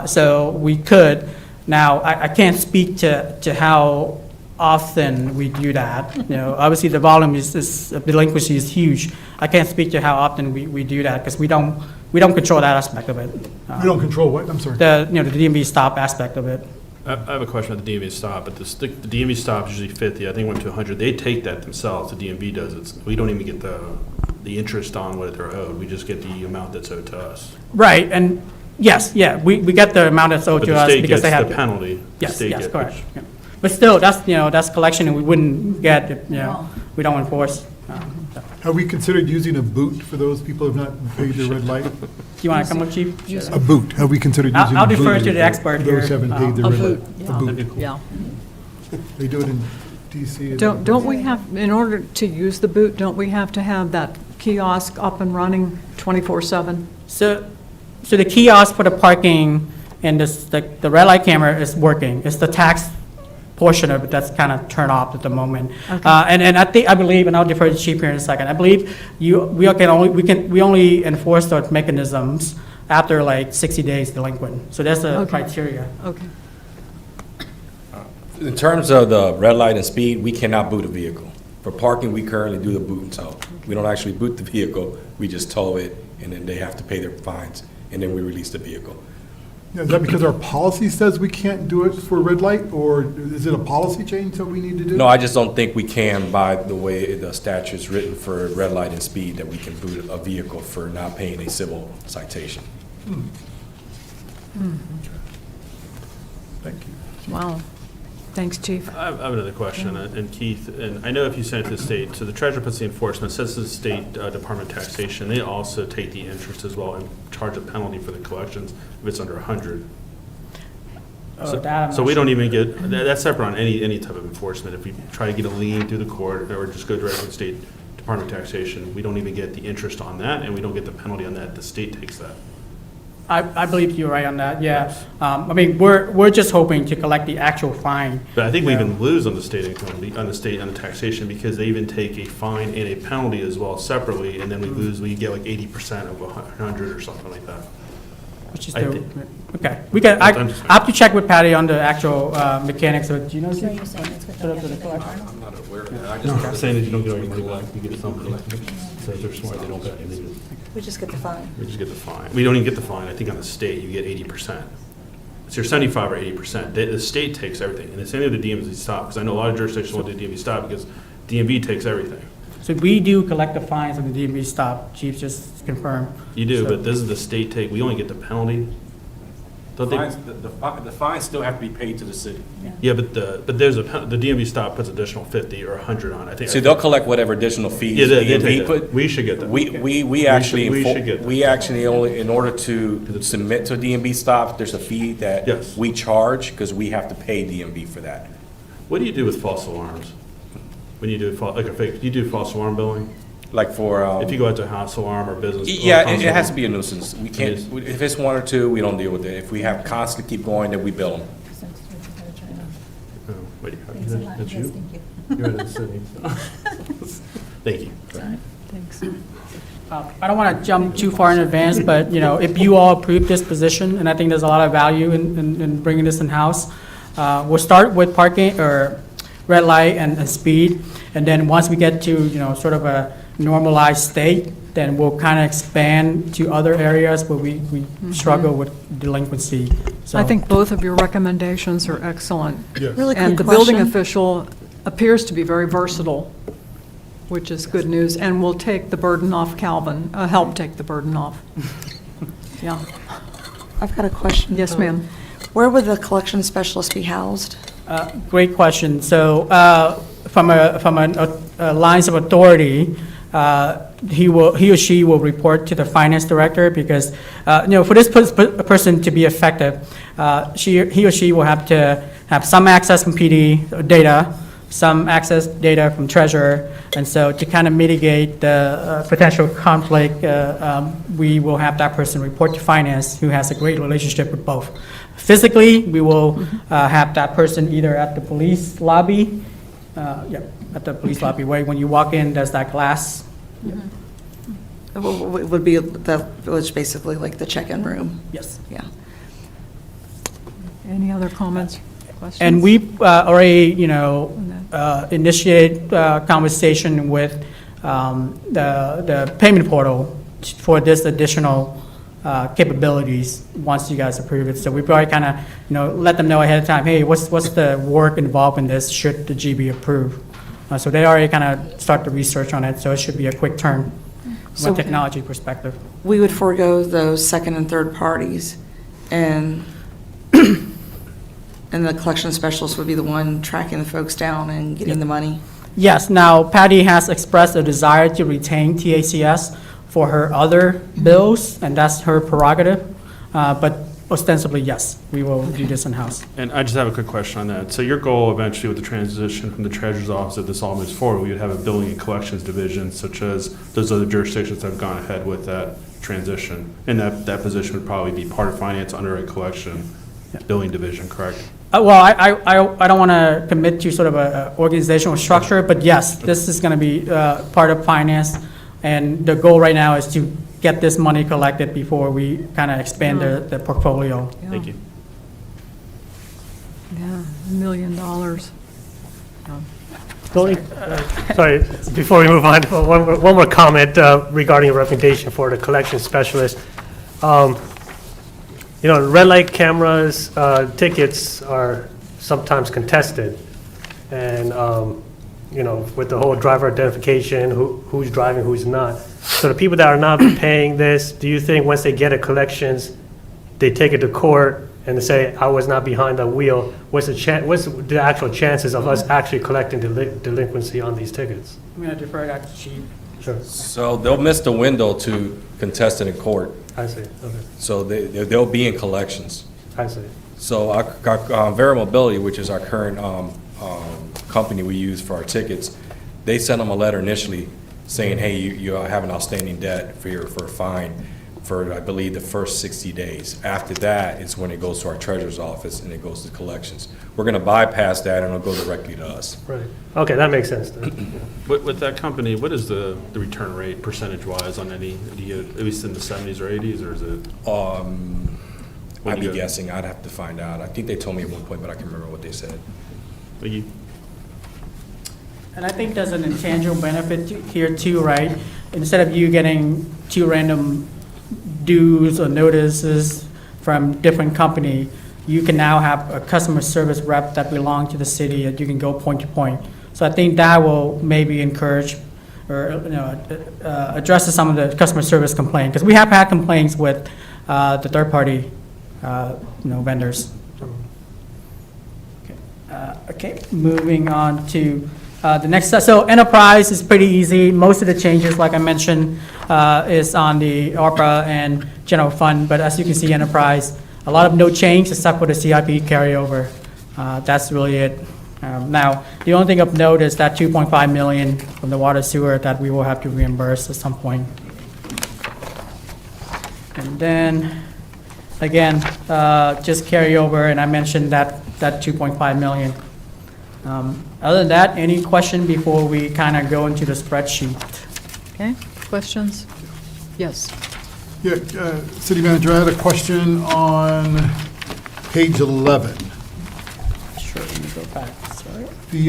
So we could. Now, I can't speak to how often we do that. Obviously the volume delinquency is huge. I can't speak to how often we do that, because we don't control that aspect of it. You don't control what? I'm sorry. The DMV stop aspect of it. I have a question about the DMV stop, but the DMV stop is usually 50, I think it went to 100. They take that themselves, the DMV does it. We don't even get the interest on what they're owed, we just get the amount that's owed to us. Right, and yes, we get the amount that's owed But to the us state because gets they have. the penalty. The Yes, state yes, gets- correct. Yeah. But still, that's collection, and we wouldn't get, if, we don't enforce. Have we considered using a boot for those people who have not paid their red light? Do you want to come up, Chief? A boot. Have we considered using a boot? I'll defer to the expert for those here. who haven't paid their A red boot, light? yeah. A That'd be boot. cool. Yeah. They do it in DC. Don't we have, in order to use the boot, don't we have to have that kiosk up and running 24/7? So the kiosk for the parking and the red light camera is working. It's the tax portion of it that's kind of turned off at the moment. Okay. And I believe, and I'll defer to Chief here in a second, I believe we only enforce those mechanisms after like 60 days delinquent. So that's the Okay. criteria. Okay. In terms of the red light and speed, we cannot boot a vehicle. For parking, we currently do the boot and tow. We don't actually boot the vehicle, we just tow it, and then they have to pay their fines, and then we release the vehicle. Is that because our policy says we can't do it for red light, or is it a policy change that we need to do? No, I just don't think we can, by the way the statute's written for red light and speed, that we can boot a vehicle for not paying a civil citation. Thank you. Wow. Thanks, Chief. I have another question, and Keith, and I know if you send it to the state, so the treasurer puts the enforcement, says to the state Department of Taxation, they also take the interest as well and charge a penalty for the collections if it's under 100. Oh, that I'm So not we don't sure. even get, that's separate on any type of enforcement. If we try to get a lien through the court or just go directly to the state Department of Taxation, we don't even get the interest on that, and we don't get the penalty on that. The state takes that. I believe you're right on that, yeah. I mean, we're just hoping to collect the actual fine. But I think we Yeah. even lose on the state income, on the taxation, because they even take a fine and a penalty as well separately, and then we lose, we get like 80% of 100 or something like that. Which is I still, think- okay. We can, I'm just- I have to check with Patty on the actual mechanics of it. Do you know? So Steve? you're saying it's with Put up to the the collector. I'm not aware of that. No, I'm saying that you don't get all your money back, you get something. So if they're smart, they don't pay, they just, We just get the fine. we just get the fine. We don't even get the fine, I think on the state, you get 80%. So you're 75 or 80%. The state takes everything, and it's only the DMV stop, because I know a lot of jurisdictions won't do DMV stop because DMV takes everything. So we do collect the fines on the DMV stop, Chief, just confirm. You do, So- but this is the state take, we only get the penalty. Don't they? The fines still have to be paid to the city. Yeah, but there's the DMV stop puts additional 50 or 100 on, I think. So they'll collect whatever additional fees. Yeah, they DMV take put. that. We should get that. We actually, we should get that. we actually only, in order to submit to DMV stop, there's a fee that Yes. we charge, because we have to pay DMV for that. What do you do with false alarms? When you do, like a fake, you do false alarm billing? Like for. If you go out to a house alarm or business? Yeah, it has to be a nuisance. We can't, if it's one or two, we don't deal with it. If we have constantly keep going, then we bill them. Oh, wait, Thanks a lot. that's Yes, you? thank you. You're in the city. Thank you. Thanks. I don't want to jump too far in advance, but, you know, if you all approve this position, and I think there's a lot of value in bringing this in-house, we'll start with parking or red light and speed, and then once we get to, you know, sort of a normalized state, then we'll kind of expand to other areas where we struggle with delinquency. So I think both of your recommendations are excellent. Yes. Really And quick the building question. official appears to be very versatile, which is good news, and will take the burden off Calvin, help take the burden off. Yeah. I've got a question. Yes, ma'am. Where would the collection specialist be housed? Great question. So from a lines of authority, he or she will report to the finance director because, you know, for this person to be effective, he or she will have to have some access from PD data, some access data from treasurer, and so to kind of mitigate the potential conflict, we will have that person report to finance, who has a great relationship with both. Physically, we will have that person either at the police lobby, at the police lobby, where when you walk in, there's that glass. It would be the village, basically like the check-in room. Yes. Yeah. Any other comments, questions? And we've already, you know, initiated conversation with the payment portal for this additional capabilities once you guys approve it. So we've already kind of, you know, let them know ahead of time, hey, what's the work involved in this should the GB approve? So they already kind of start the research on it, so it should be a quick turn from a technology perspective. We would forego those second and third parties, and and the collection specialist would be the one tracking the folks down and getting the money. Yes, now Patty has expressed a desire to retain TACS for her other bills, and that's her prerogative. But ostensibly, yes, we will do this in-house. And I just have a quick question on that. So your goal eventually with the transition from the treasurer's office, if this all moves forward, we would have a billing and collections division, such as those other jurisdictions that have gone ahead with that transition. And that position would probably be part of finance under a collection billing division, correct? Well, I don't want to commit to sort of a organizational structure, but yes, this is going to be part of finance. And the goal right now is to get this money collected before we kind of expand the portfolio. Yeah. Thank you. Yeah, $1 million. Sorry, before we move on, one more comment regarding a recommendation for the collection specialist. You know, red light cameras, tickets are sometimes contested. And, you know, with the whole driver identification, who's driving, who's not. So the people that are not paying this, do you think once they get a collections, they take it to court and they say, I was not behind the wheel, what's the actual chances of us actually collecting delinquency on these tickets? I'm going to defer that to Chief. Sure, So they'll miss the window to contest it in court. I see, okay, So they'll be in collections. I see. So our Vera Mobility, which is our current company we use for our tickets, they sent them a letter initially saying, hey, you have an outstanding debt for a fine for, I believe, the first 60 days. After that, it's when it goes to our treasurer's office and it goes to collections. We're going to bypass that and it'll go directly to us. Right, okay, that makes sense then. With that company, what is the return rate percentage-wise on any, do you, at least in the 70s or 80s, or is it? I'd be guessing. I'd have to find out. I think they told me at one point, but I can't remember what they said. Thank you. And I think there's an intangible benefit here too, right? Instead of you getting 2 random dues or notices from different company, you can now have a customer service rep that belong to the city that you can go point to point. So I think that will maybe encourage or, you know, addresses some of the customer service complaint, because we have had complaints with the third party, you know, vendors. Okay, moving on to the next. So enterprise is pretty easy. Most of the changes, like I mentioned, is on the ARPA and general fund. But as you can see, enterprise, a lot of no change except for the CIP carryover. That's really it. Now, the only thing of note is that 2.5 million from the water sewer that we will have to reimburse at some point. And then, again, just carry over, and I mentioned that 2.5 million. Other than that, any question before we kind of go into the spreadsheet? Okay, questions? Yes. Yeah, City Manager, I had a question on page 11. Sure, let me go back, sorry. The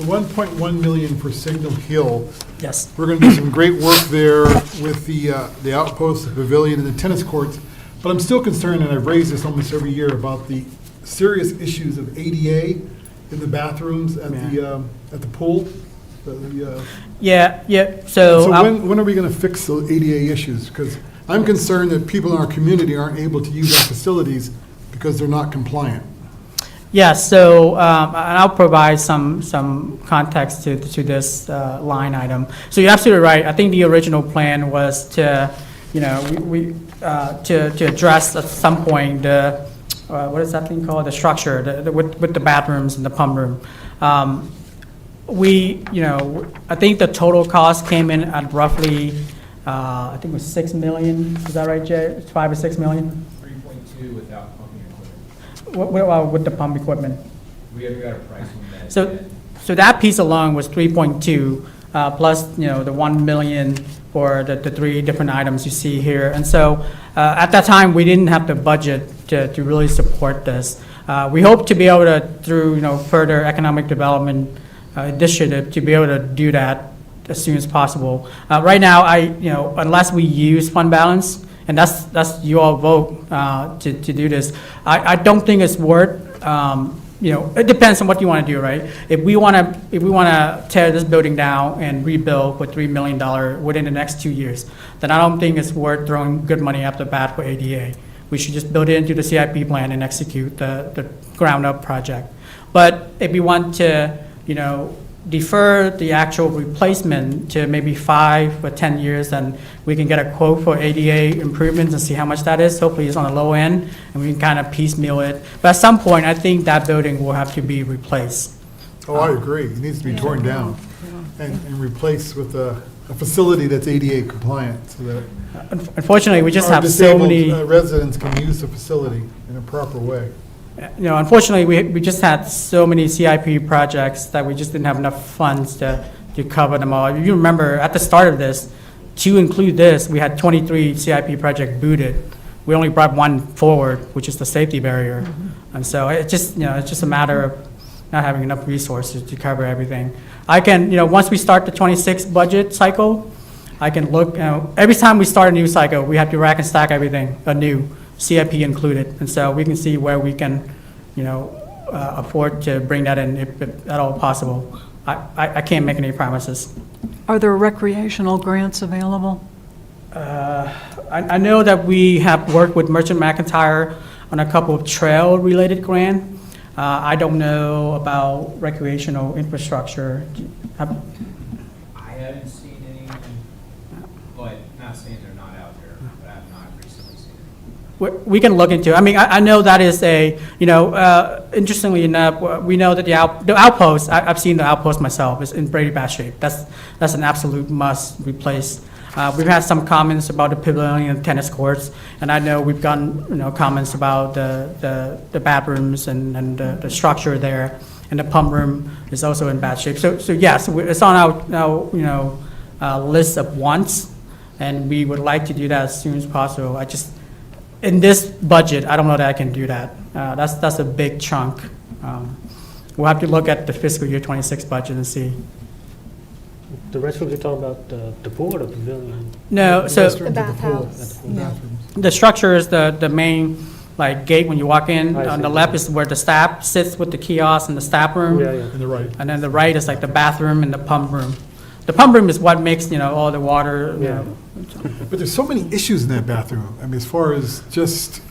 1.1 million for Signal Hill, Yes. we're going to do some great work there with the outpost, the pavilion, and the tennis courts. But I'm still concerned, and I've raised this almost every year, about the serious issues of ADA in the bathrooms at the pool. Yeah, So so, when are we going to fix the ADA issues? Because I'm concerned that people in our community aren't able to use our facilities because they're not compliant. yeah, so, and I'll provide some context to this line item. So you're absolutely right. I think the original plan was to, to address at some point the, what is that thing called? The structure, with the bathrooms and the pump room. I think the total cost came in at roughly, I think it was 6 million. Is that right, Jay? It's 5 or 6 million? 3.2 without pumping equipment. With the pump equipment. We have got a price on that. So that piece alone was 3.2, plus, the 1 million for the 3 different items you see here. And so, at that time, we didn't have the budget to really support this. We hope to be able to, through, further economic development initiative, to be able to do that as soon as possible. Right now, unless we use fund balance, and that's you all vote to do this, I don't think it's worth, it depends on what you want to do, right? If we want to tear this building down and rebuild for $3 million within the next 2 years, then I don't think it's worth throwing good money after the bat for ADA. We should just build it into the CIP plan and execute the ground up project. But if we want to, defer the actual replacement to maybe 5 or 10 years, then we can get a quote for ADA improvements and see how much that is. Hopefully it's on the low end, and we can kind of piecemeal it. But at some point, I think that building will have to be replaced. Oh, I agree. It needs to be torn down and replaced with a facility that's ADA compliant so that Unfortunately, we just our have so disabled many. residents can use the facility in a proper way. Unfortunately, we just had so many CIP projects that we just didn't have enough funds to cover them all. If you remember, at the start of this, to include this, we had 23 CIP projects booted. We only brought one forward, which is the safety barrier. And so it's just a matter of not having enough resources to cover everything. I can, once we start the 26 budget cycle, I can look, every time we start a new cycle, we have to rack and stack everything anew, CIP included. And so we can see where we can, afford to bring that in if at all possible. I can't make any promises. Are there recreational grants available? I know that we have worked with Merchant McIntyre on a couple of trail-related grants. I don't know about recreational infrastructure. I haven't seen any, but not saying they're not out there, but I have not recently seen it. We can look into. I mean, I know that is a, interestingly enough, we know that the outpost. I've seen the outpost myself. It's in pretty bad shape. That's an absolute must replace. We've had some comments about the pavilion and tennis courts, and I know we've gotten comments about the bathrooms and the structure there, and the pump room is also in bad shape. So yes, it's on our list of wants, and we would like to do that as soon as possible. In this budget, I don't know that I can do that. That's a big chunk. We'll have to look at the fiscal year 26 budget and see. The restroom you're talking about, the pool or the pavilion? No, so Restrooms at the pool, bathhouse. at the pool bathrooms. the structure is the main, gate when you walk in. I On see. the left is where the staff sits with the kiosk and the staff room. Yeah, yeah. On the right. And then the right is like the bathroom and the pump room. The pump room is what makes, all the water, Yeah. But there's so many issues in that bathroom. I mean, as far as just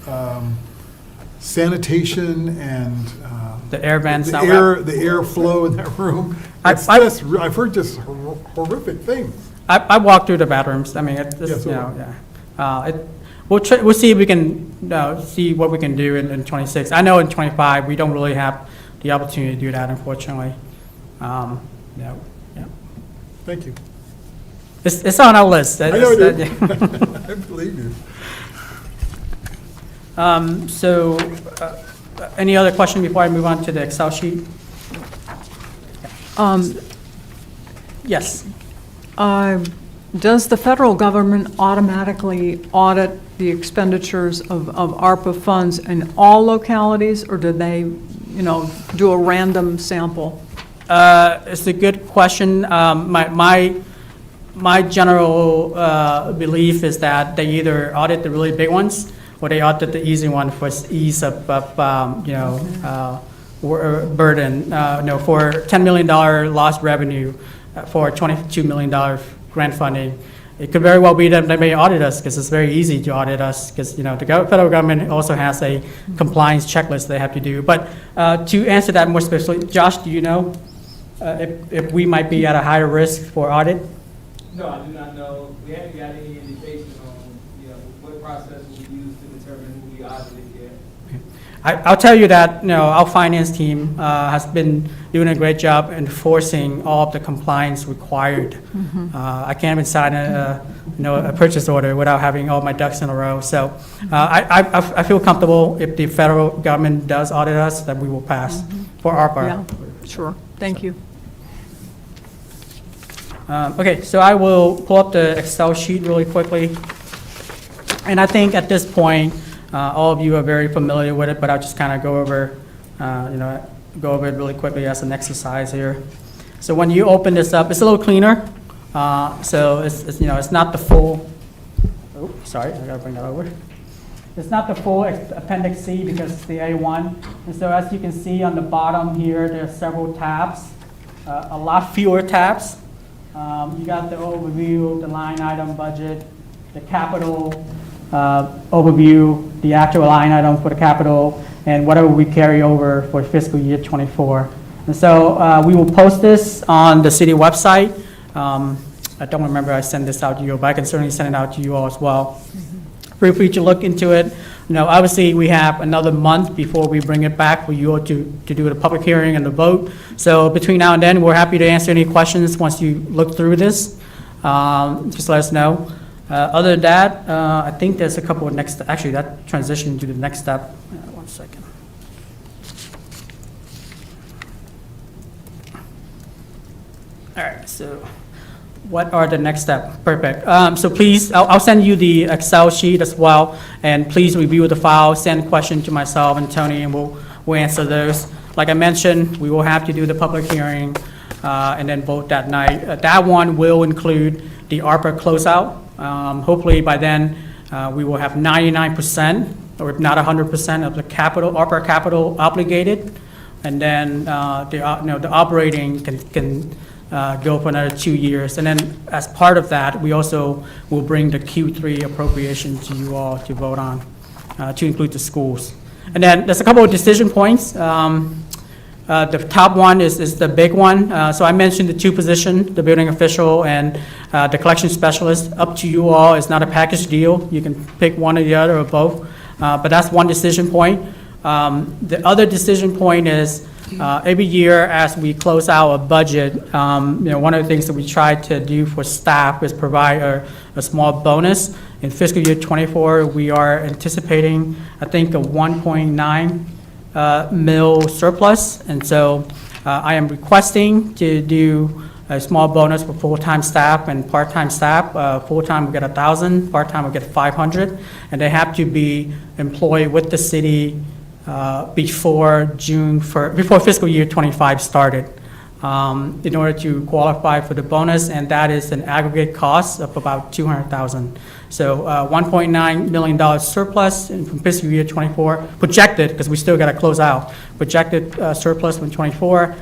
sanitation and the air vents. the not the airflow in that room. I've heard just horrific things. I walked through the bathrooms. I mean, it's, Yeah, so- yeah. We'll see if we can, see what we can do in 26. I know in 25, we don't really have the opportunity to do that, unfortunately. Yeah. Thank you. It's on our list. I know it is. I believe you. So, any other question before I move on to the Excel sheet? Um, Yes. Does the federal government automatically audit the expenditures of ARPA funds in all localities, or do they, do a random sample? It's a good question. My general belief is that they either audit the really big ones, or they audit the easy one for ease of burden. For $10 million lost revenue, for $22 million grant funding, it could very well be that they may audit us because it's very easy to audit us because, the federal government also has a compliance checklist they have to do. But to answer that more specifically, Josh, do you know if we might be at a higher risk for audit? No, I do not know. We haven't got any indication on, what process will be used to determine who we audited yet. I'll tell you that, our finance team has been doing a great job enforcing all of the compliance required. I can't even sign a purchase order without having all my ducks in a row. So I feel comfortable if the federal government does audit us, that we will pass for ARPA. Yeah, sure. Thank you. Okay, so I will pull up the Excel sheet really quickly. And I think at this point, all of you are very familiar with it, but I'll just kind of go over it really quickly as an exercise here. So when you open this up, it's a little cleaner. So it's not the full, oh, sorry, I gotta bring that over. It's not the full Appendix C because it's the A1. And so as you can see on the bottom here, there are several tabs, a lot fewer tabs. You got the overview, the line item budget, the capital overview, the actual line item for the capital, and whatever we carry over for fiscal year '24. And so we will post this on the city website. I don't remember I sent this out to you, but I can certainly send it out to you all as well. Feel free to look into it. Obviously we have another month before we bring it back for you all to do the public hearing and the vote. So between now and then, we're happy to answer any questions once you look through this. Just let us know. Other than that, I think there's a couple of actually that transition to the next step. 1 second. All right, so what are the next steps? Perfect. So please, I'll send you the Excel sheet as well, and please review the file, send questions to myself and Tony, and we'll answer those. Like I mentioned, we will have to do the public hearing and then vote that night. That one will include the ARPA closeout. Hopefully by then, we will have 99%, or if not 100% of the ARPA capital obligated, and then the operating can go for another 2 years. And then as part of that, we also will bring the Q3 appropriation to you all to vote on, to include the schools. And then there's a couple of decision points. The top one is the big one. So I mentioned the two positions, the building official and the collection specialist. Up to you all. It's not a package deal. You can pick one or the other or both. But that's one decision point. The other decision point is every year as we close out a budget, one of the things that we try to do for staff is provide a small bonus. In fiscal year '24, we are anticipating, I think, a 1.9 mil surplus, and so I am requesting to do a small bonus for full-time staff and part-time staff. Full-time will get 1,000, part-time will get 500, and they have to be employed with the city before fiscal year '25 started in order to qualify for the bonus, and that is an aggregate cost of about $200,000. So $1.9 million surplus from fiscal year '24, projected, because we still got to close out, projected surplus from '24.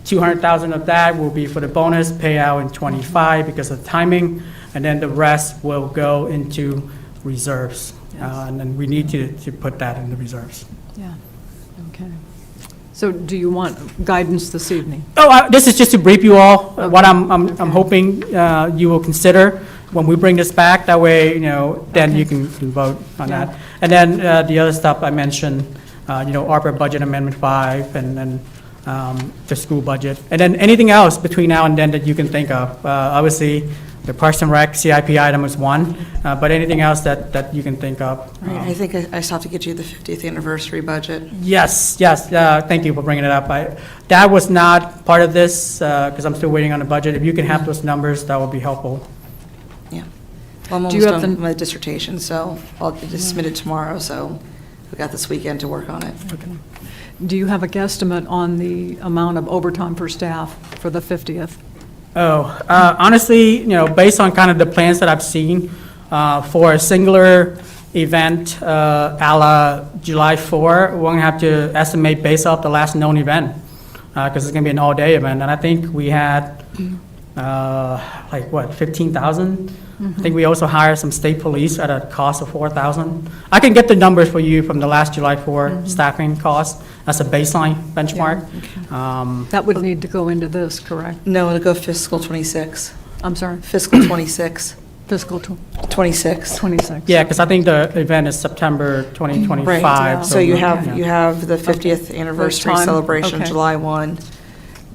200,000 of that will be for the bonus payout in '25 because of timing, and then the rest will go into reserves. And then we need to put that in the reserves. Yeah, okay. So do you want guidance this evening? This is just to brief you all, what I'm hoping you will consider when we bring this back. That way, then you can vote on that. And then the other stuff I mentioned, ARPA Budget Amendment 5 and then the school budget. And then anything else between now and then that you can think of. Obviously, the Parks and Rec CIP item is one, but anything else that you can think of. I think I still have to get you the 50th anniversary budget. Yes, thank you for bringing it up. That was not part of this, because I'm still waiting on the budget. If you can have those numbers, that would be helpful. I'm Do you almost have done my dissertation, so I'll just submit it tomorrow, so we got this weekend to work on it. Do you have a guesstimate on the amount of overtime for staff for the 50th? Honestly, based on kind of the plans that I've seen, for a singular event, a la July 4, we're gonna have to estimate based off the last known event, because it's gonna be an all-day event, and I think we had, 15,000? I think we also hired some state police at a cost of 4,000. I can get the numbers for you from the last July 4 staffing cost. That's a baseline benchmark. That would need to go into this, correct? No, it'll go fiscal 26. I'm sorry, Fiscal 26. fiscal 26. 26. Yeah, because I think the event is September 2025. Right, so you have, yeah. you have the 50th anniversary time, celebration, okay. July 1,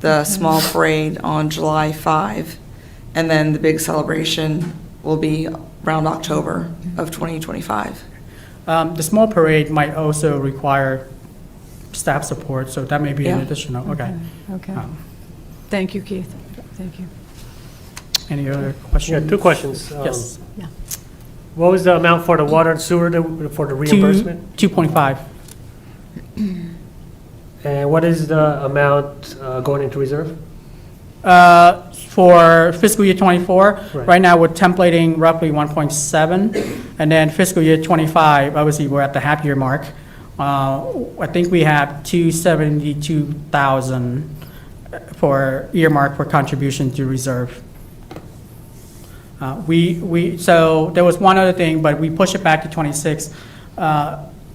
the small parade on July 5, and then the big celebration will be around October of 2025. The small parade might also require staff support, so that may be an Yeah. additional, okay. Okay. Thank you, Keith. Thank you. Any other Yeah, questions? 2 questions. Yes. Yeah. What was the amount for the water and sewer for the reimbursement? 2.5. And what is the amount going into reserve? For fiscal year '24, Right. right now, we're templating roughly 1.7, and then fiscal year '25, obviously, we're at the half-year mark. I think we have 272,000 for earmark for contribution to reserve. So there was one other thing, but we pushed it back to '26.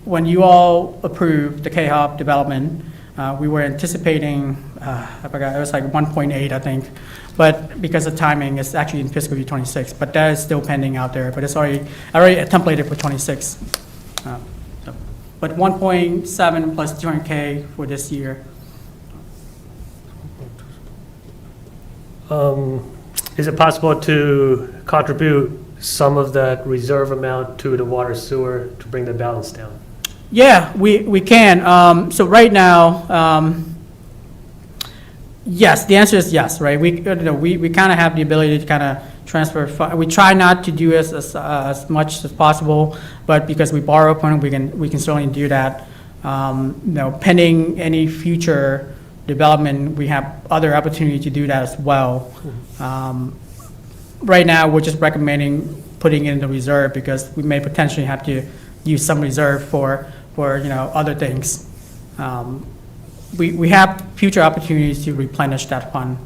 When you all approved the K-Hop development, we were anticipating, I forgot, it was like 1.8, I think. But because of timing, it's actually in fiscal year '26. But that is still pending out there, but it's already templated for '26. But 1.7 plus 200K for this year. Is it possible to contribute some of that reserve amount to the water sewer to bring the balance down? Yeah, we can. So right now, yes, the answer is yes, right? We kind of have the ability to kind of transfer. We try not to do as much as possible, but because we borrow from it, we can certainly do that. Pending any future development, we have other opportunity to do that as well. Right now, we're just recommending putting it in the reserve because we may potentially have to use some reserve for other things. We have future opportunities to replenish that fund.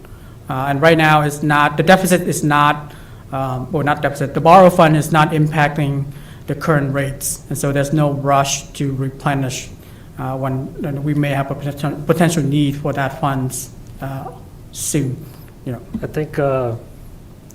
And right now, the deficit is not, not deficit, the borrow fund is not impacting the current rates. And so there's no rush to replenish when we may have a potential need for that funds soon. I think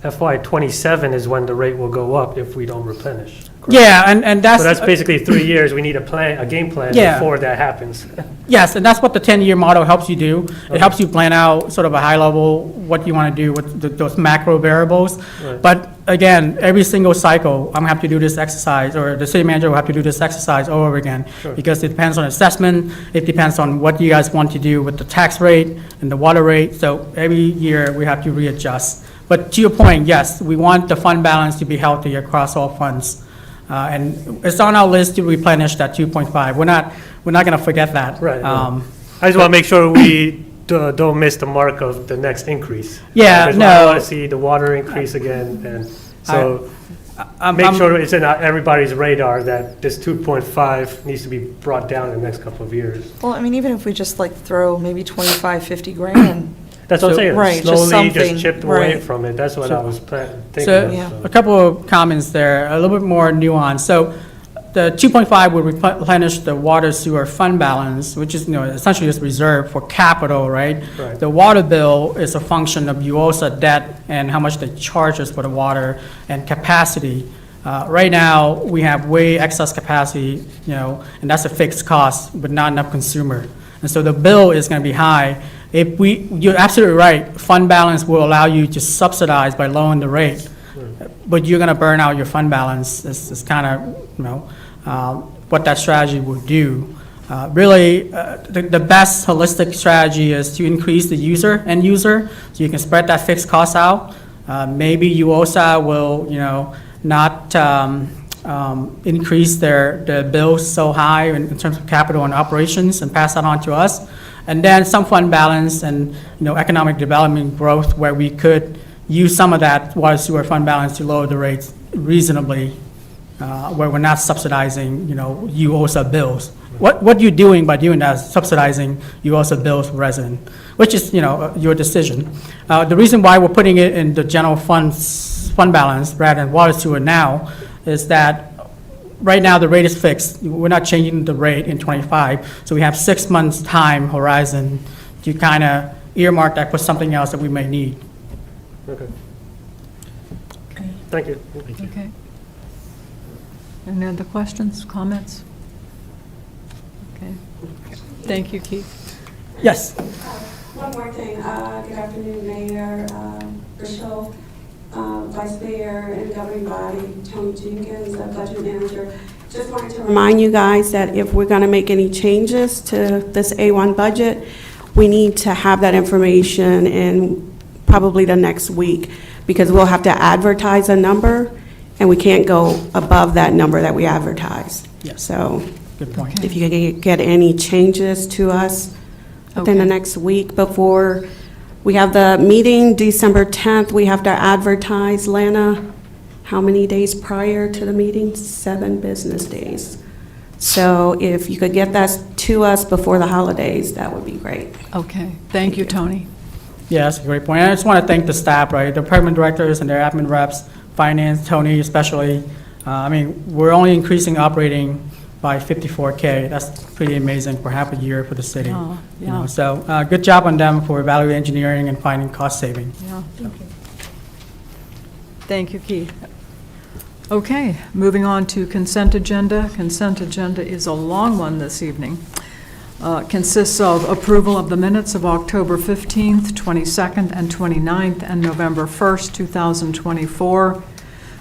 FY '27 is when the rate will go up if we don't replenish. correct? Yeah, and that's. So that's basically 3 years, we need a game plan Yeah. before that happens. Yes, and that's what the 10-year model helps you do. It helps you plan out sort of a high level, what you want to do with those macro variables. Right. But again, every single cycle, I'm going to have to do this exercise, or the city manager will have to do this exercise all over again. Sure. Because it depends on assessment, it depends on what you guys want to do with the tax rate and the water rate. So every year, we have to readjust. But to your point, yes, we want the fund balance to be healthy across all funds. And it's on our list to replenish that 2.5. We're not going to forget that. Right. I just want to make sure we don't miss the mark of the next increase. Yeah, Because no. I want to see the water increase again, and so make sure it's in everybody's radar that this 2.5 needs to be brought down in the next couple of years. Well, I mean, even if we just throw maybe 25, 50 grand, That's what I'm saying. Right, just Slowly something, just chipped away right. from it. That's what I was thinking So of. Yeah. a couple of comments there, a little bit more nuanced. So the 2.5 would replenish the water sewer fund balance, which is essentially just reserved for capital, right? Right. The water bill is a function of UOSA debt and how much they charge us for the water and capacity. Right now, we have way excess capacity, and that's a fixed cost, but not enough consumer. And so the bill is going to be high. You're absolutely right, fund balance will allow you to subsidize by lowering the rate, but you're going to burn out your fund balance. It's kind of, what that strategy will do. Really, the best holistic strategy is to increase the end user, so you can spread that fixed cost out. Maybe UOSA will, not increase their bills so high in terms of capital and operations and pass that on to us. And then some fund balance and, economic development growth where we could use some of that water sewer fund balance to lower the rates reasonably, where we're not subsidizing, you also bills. What you're doing by doing that is subsidizing you also bills for resident, which is, your decision. The reason why we're putting it in the general fund balance rather than water sewer now is that right now the rate is fixed. We're not changing the rate in '25, so we have 6 months time horizon to kind of earmark that for something else that we may need. Okay, Okay. thank you. Okay. Any other questions, comments? Okay. Thank you, Keith. Yes. One more thing. Good afternoon, Mayor Burchell, Vice Mayor and Governing Body, Tony Jenkins, Budget Manager. Just wanted to remind you guys that if we're going to make any changes to this A1 budget, we need to have that information in probably the next week, because we'll have to advertise a number, and we can't go above that number that we advertise. Yes. So Good point. if you could get any changes to us within the Okay. next week before we have the meeting, December 10th, we have to advertise, Lana, how many days prior to the meeting? 7 business days. So if you could get that to us before the holidays, that would be great. Okay, thank you, Tony. Yeah, that's a great point. And I just want to thank the staff, right? The department directors and their admin reps, finance, Tony especially. We're only increasing operating by $54K. That's pretty amazing for half a year for the city. Oh, yeah. So good job on them for value engineering and finding cost saving. Yeah. Thank you, Keith. Okay, moving on to consent agenda. Consent agenda is a long one this evening. Consists of approval of the minutes of October 15th, 22nd, and 29th, and November 1st, 2024.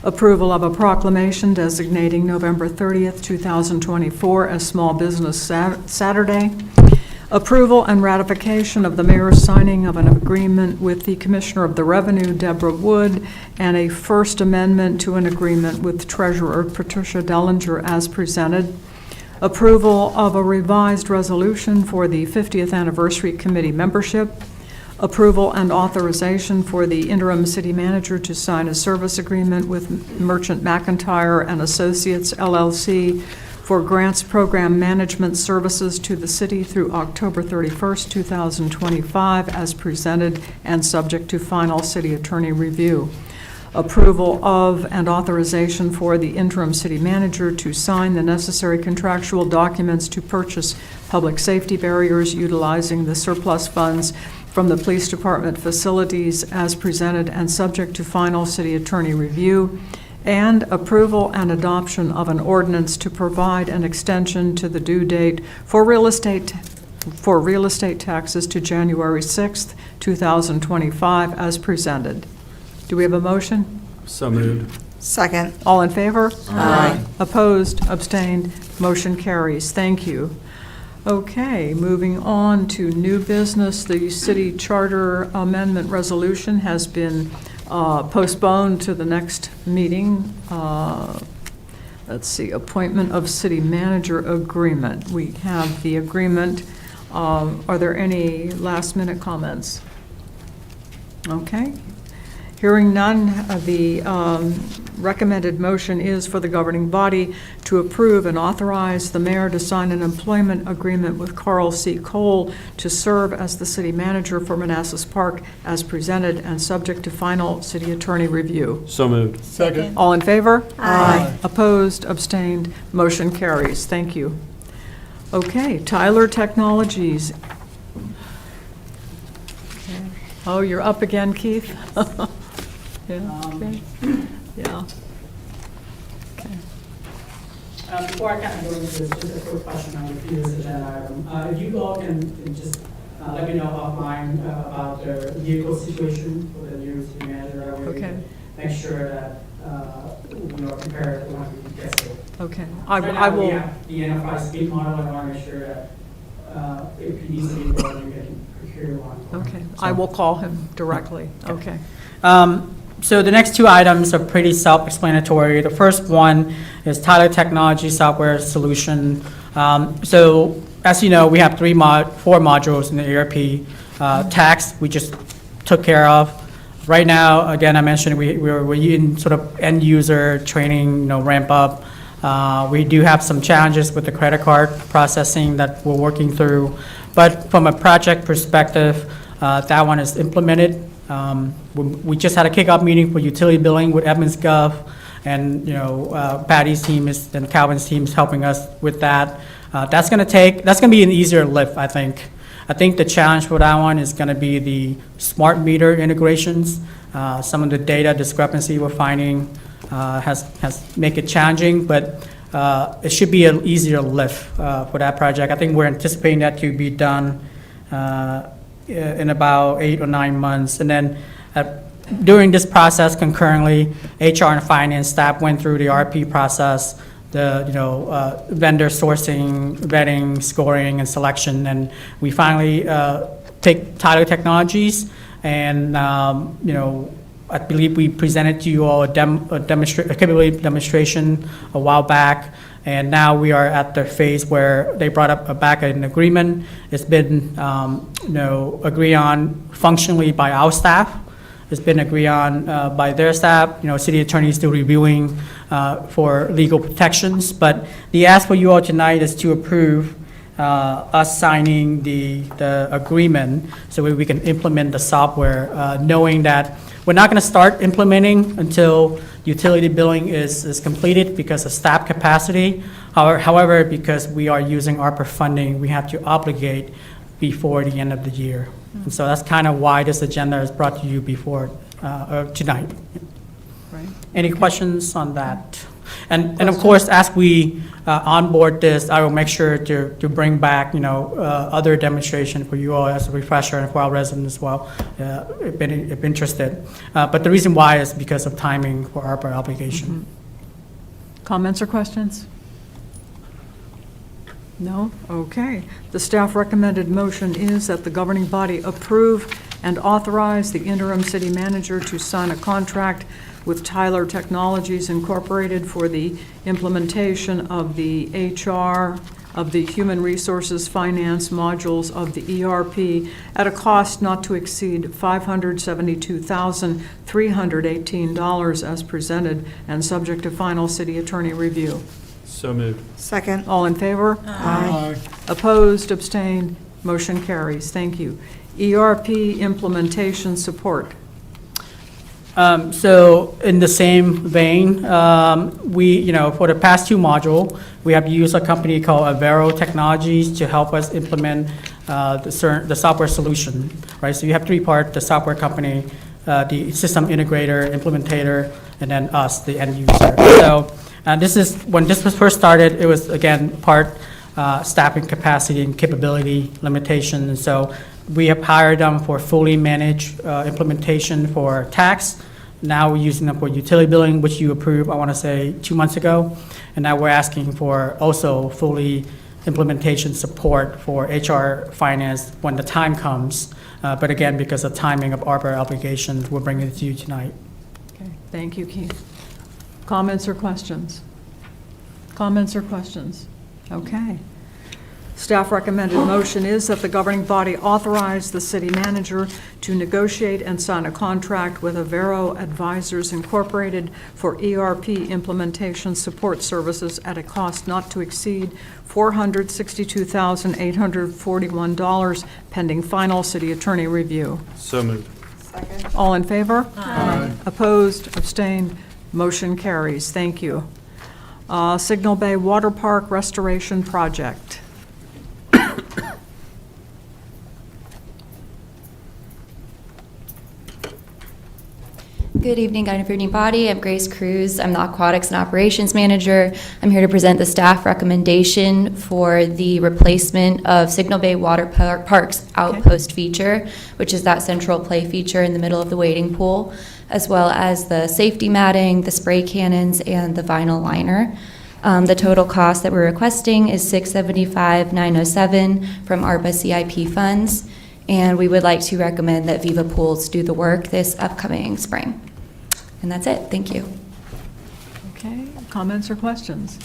Approval of a proclamation designating November 30th, 2024 as Small Business Saturday. Approval and ratification of the mayor's signing of an agreement with the Commissioner of the Revenue, Deborah Wood, and a first amendment to an agreement with Treasurer Patricia Dellinger as presented. Approval of a revised resolution for the 50th Anniversary Committee membership. Approval and authorization for the interim city manager to sign a service agreement with Merchant McIntyre and Associates LLC for grants program management services to the city through October 31st, 2025, as presented and subject to final city attorney review. Approval of and authorization for the interim city manager to sign the necessary contractual documents to purchase public safety barriers utilizing the surplus funds from the police department facilities as presented and subject to final city attorney review, and approval and adoption of an ordinance to provide an extension to the due date for real estate taxes to January 6th, 2025 as presented. Do we have a motion? So moved. Second. All in favor? Aye. Opposed, abstained, motion carries. Thank you. Okay, moving on to new business. The city charter amendment resolution has been postponed to the next meeting. Let's see, appointment of city manager agreement. We have the agreement. Are there any last minute comments? Okay. Hearing none, the recommended motion is for the governing body to approve and authorize the mayor to sign an employment agreement with Carl C. Cole to serve as the city manager for Manassas Park as presented and subject to final city attorney review. So moved. Second. All in favor? Aye. Opposed, abstained, motion carries. Thank you. Okay, Tyler Technologies. Oh, you're up again, Keith? Yeah, okay. Yeah. Okay. Before I kind of go into this, just a quick question on the previous agenda item. If you all can just let me know offline about the vehicle situation for the new city manager. That way we Okay. can make sure that we are prepared when we get there. Okay. Right I now, we will, have the enterprise speed model. I want to make sure that if he needs a vehicle, we can procure one. okay. I will call him directly. Okay. So the next two items are pretty self-explanatory. The first one is Tyler Technology Software Solution. So as you know, we have four modules in the ERP. Tax, we just took care of. Right now, again, I mentioned we're in sort of end user training, ramp up. We do have some challenges with the credit card processing that we're working through. But from a project perspective, that one is implemented. We just had a kickoff meeting for utility billing with Edmonds Gov, and Patty's team and Calvin's team is helping us with that. That's going to be an easier lift, I think. I think the challenge for that one is going to be the smart meter integrations. Some of the data discrepancy we're finding has make it challenging, but it should be an easier lift for that project. I think we're anticipating that to be done in about 8 or 9 months. And then during this process, concurrently, HR and finance staff went through the RP process, the vendor sourcing, vetting, scoring, and selection, and we finally picked Tyler Technologies, and I believe we presented to you all a capability demonstration a while back, and now we are at the phase where they brought up back an agreement. It's been agreed on functionally by our staff. It's been agreed on by their staff. City attorney is still reviewing for legal protections. But the ask for you all tonight is to approve us signing the agreement so we can implement the software, knowing that we're not going to start implementing until utility billing is completed because of staff capacity. However, because we are using ARPA funding, we have to obligate before the end of the year. And so that's kind of why this agenda is brought to you before tonight. Right. Any questions on that? And of course, as we onboard this, I will make sure to bring back other demonstration for you all as a refresher and for our residents as well, if interested. But the reason why is because of timing for ARPA obligation. Mm-hmm. Comments or questions? No? Okay. The staff recommended motion is that the governing body approve and authorize the interim city manager to sign a contract with Tyler Technologies Incorporated for the implementation of the HR, of the Human Resources Finance modules of the ERP at a cost not to exceed $572,318 as presented and subject to final city attorney review. So moved. Second. All in favor? Aye. Opposed, abstained, motion carries. Thank you. ERP implementation support. So in the same vein, we, for the past two module, we have used a company called Avero Technologies to help us implement the software solution, right? So you have three parts: the software company, the system integrator, implementator, and then us, the end user. So when this was first started, it was again part staffing capacity and capability limitation. And so we have hired them for fully managed implementation for tax. Now we're using them for utility billing, which you approved, I want to say, 2 months ago. And now we're asking for also fully implementation support for HR finance when the time comes. But again, because of timing of ARPA obligations, we're bringing it to you tonight. Okay, thank you, Keith. Comments or questions? Comments or questions? Okay. Staff recommended motion is that the governing body authorize the city manager to negotiate and sign a contract with Avero Advisors Incorporated for ERP implementation support services at a cost not to exceed $462,841 pending final city attorney review. So moved. Second. All in favor? Aye. Opposed, abstained, motion carries. Thank you. Signal Bay Water Park Restoration Project. Good evening, governing body. I'm Grace Cruz. I'm the Aquatics and Operations Manager. I'm here to present the staff recommendation for the replacement of Signal Bay Water Park's outpost feature, which is that central play feature in the middle of the wading pool, as well as the safety matting, the spray cannons, and the vinyl liner. The total cost that we're requesting is $675,907 from ARPA CIP funds, and we would like to recommend that Viva Pools do the work this upcoming spring. And that's it. Thank you. Okay, comments or questions?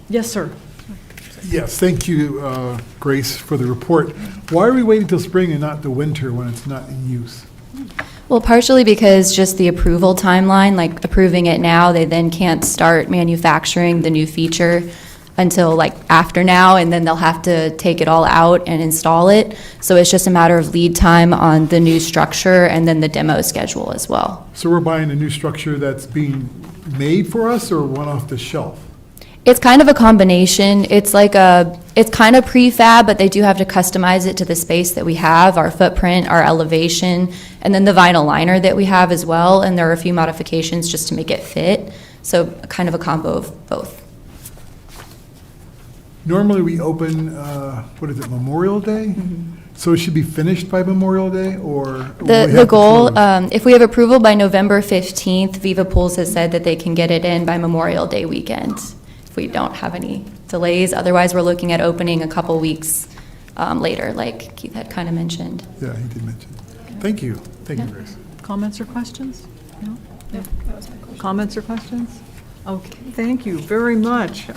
Yes, sir. Yes, thank you, Grace, for the report. Why are we waiting till spring and not the winter when it's not in use? Well, partially because just the approval timeline, like approving it now, they then can't start manufacturing the new feature until like after now, and then they'll have to take it all out and install it. So it's just a matter of lead time on the new structure and then the demo schedule as well. So we're buying a new structure that's being made for us or one off the shelf? It's kind of a combination. It's kind of prefab, but they do have to customize it to the space that we have, our footprint, our elevation, and then the vinyl liner that we have as well. And there are a few modifications just to make it fit. So kind of a combo of both. Normally, we open, Memorial Day? So it should be finished by Memorial Day, or? will we have The to goal, close? if we have approval by November 15th, Viva Pools has said that they can get it in by Memorial Day weekend, if we don't have any delays. Otherwise, we're looking at opening a couple weeks later, like Keith had kind of mentioned. Yeah, he did mention. Thank you. Thank you, Grace. Comments or questions? No? Comments or questions? Okay, thank you very much.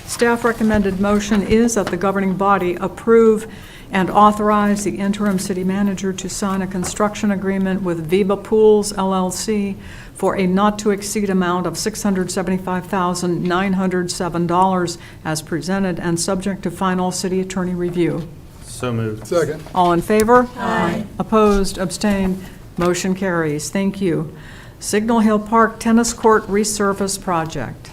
Staff recommended motion is that the governing body approve and authorize the interim city manager to sign a construction agreement with Viva Pools LLC for a not-to-exceed amount of $675,907 as presented and subject to final city attorney review. So moved. Second. All in favor? Aye. Opposed, abstained, motion carries. Thank you. Signal Hill Park Tennis Court Resurface Project.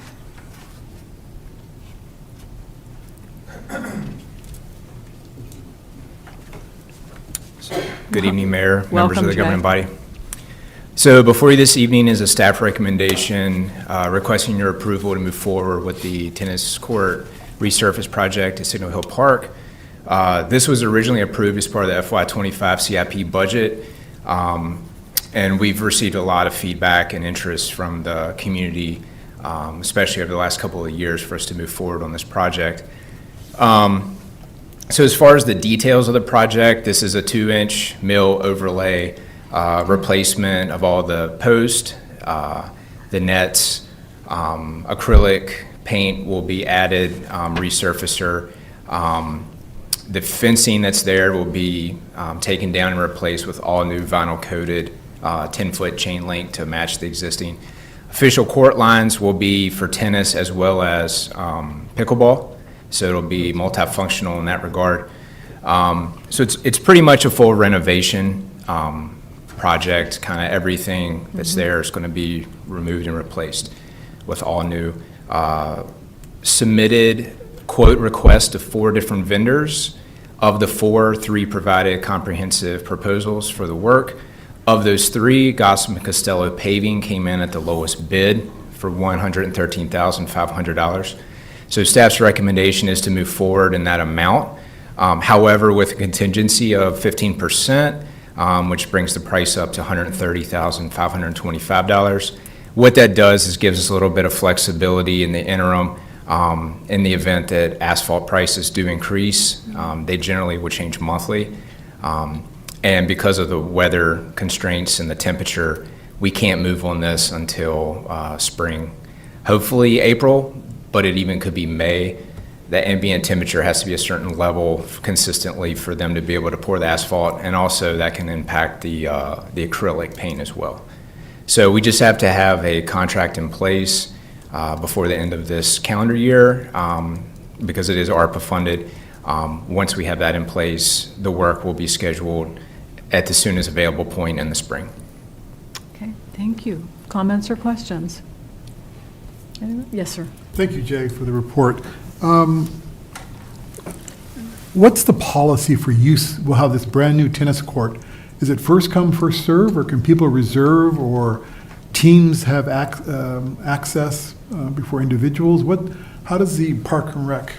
Good evening, Mayor, members Welcome, of the Jay. governing body. So before you this evening is a staff recommendation requesting your approval to move forward with the tennis court resurface project at Signal Hill Park. This was originally approved as part of the FY25 CIP budget, and we've received a lot of feedback and interest from the community, especially over the last couple of years, for us to move forward on this project. So as far as the details of the project, this is a 2-inch mill overlay replacement of all the posts, the nets, acrylic paint will be added, resurfacer. The fencing that's there will be taken down and replaced with all new vinyl coated 10-foot chain link to match the existing. Official court lines will be for tennis as well as pickleball. So it'll be multifunctional in that regard. So it's pretty much a full renovation project. Kind of everything that's there is going to be removed and replaced with all new. Submitted quote requests to 4 different vendors. Of the 4, 3 provided comprehensive proposals for the work. Of those 3, Gossam and Costello Paving came in at the lowest bid for $113,500. So staff's recommendation is to move forward in that amount. However, with a contingency of 15%, which brings the price up to $130,525. What that does is gives us a little bit of flexibility in the interim. In the event that asphalt prices do increase, they generally would change monthly. And because of the weather constraints and the temperature, we can't move on this until spring. Hopefully April, but it even could be May. The ambient temperature has to be a certain level consistently for them to be able to pour the asphalt, and also that can impact the acrylic paint as well. So we just have to have a contract in place before the end of this calendar year, because it is ARPA funded. Once we have that in place, the work will be scheduled at the soonest available point in the spring. Okay, thank you. Comments or questions? Anyone? Yes, sir. Thank you, Jay, for the report. What's the policy for use? We'll have this brand-new tennis court. Is it first come, first serve, or can people reserve, or teams have access before individuals? How does the Park and Rec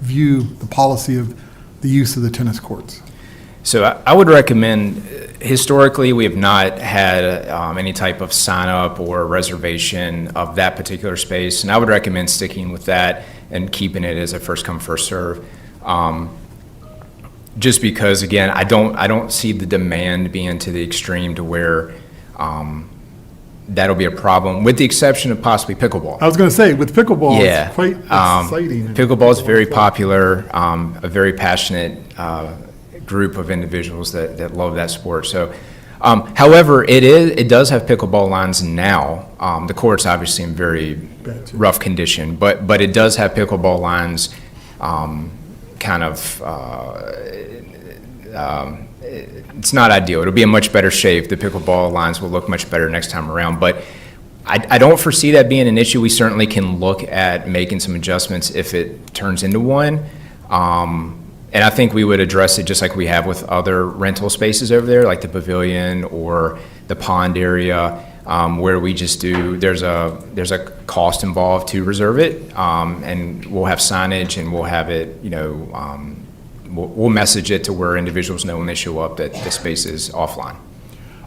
view the policy of the use of the tennis courts? So I would recommend, historically, we have not had any type of sign-up or reservation of that particular space, and I would recommend sticking with that and keeping it as a first-come, first-serve. Just because, again, I don't see the demand being to the extreme to where that'll be a problem, with the exception of possibly pickleball. I was going to say, with pickleball, Yeah. it's quite exciting. Pickleball is very popular, a very passionate group of individuals that love that sport. So, however, it does have pickleball lines now. The court's obviously in very rough condition, but it does have pickleball lines, kind of. It's not ideal. It'll be in much better shape. The pickleball lines will look much better next time around, but I don't foresee that being an issue. We certainly can look at making some adjustments if it turns into one. And I think we would address it just like we have with other rental spaces over there, like the pavilion or the pond area, where we just there's a cost involved to reserve it, and we'll have signage and we'll have it, we'll message it to where individuals know when they show up that the space is offline.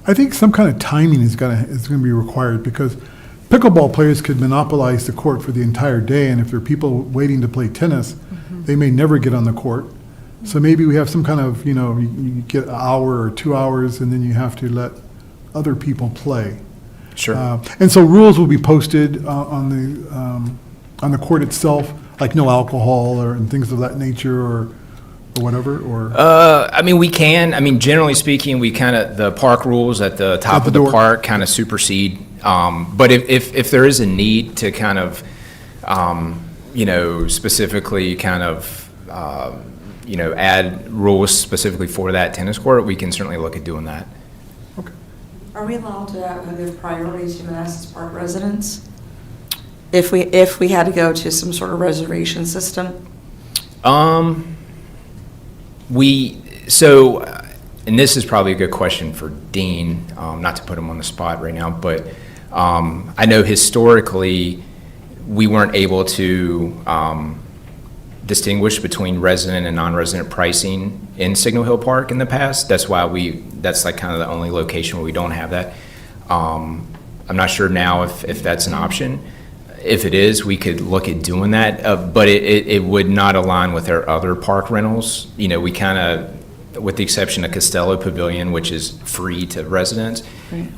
I think some kind of timing is going to be required, because pickleball players could monopolize the court for the entire day, and if there are people waiting to play tennis, they may never get on the court. So maybe we have some kind of, you get an hour or 2 hours, and then you have to let other people play. Sure. And so rules will be posted on the court itself, like no alcohol and things of that nature, or whatever, or? We can. Generally speaking, the park rules at the top of the park kind of supersede. But if there is a need to kind of, specifically kind of, add rules specifically for that tennis court, we can certainly look at doing that. Okay. Are we allowed to give priority to Manassas Park residents? If we had to go to some sort of reservation system? And this is probably a good question for Dean, not to put him on the spot right now, but I know historically we weren't able to distinguish between resident and non-resident pricing in Signal Hill Park in the past. That's why that's like kind of the only location where we don't have that. I'm not sure now if that's an option. If it is, we could look at doing that, but it would not align with our other park rentals. We kind of, with the exception of Costello Pavilion, which is free to residents,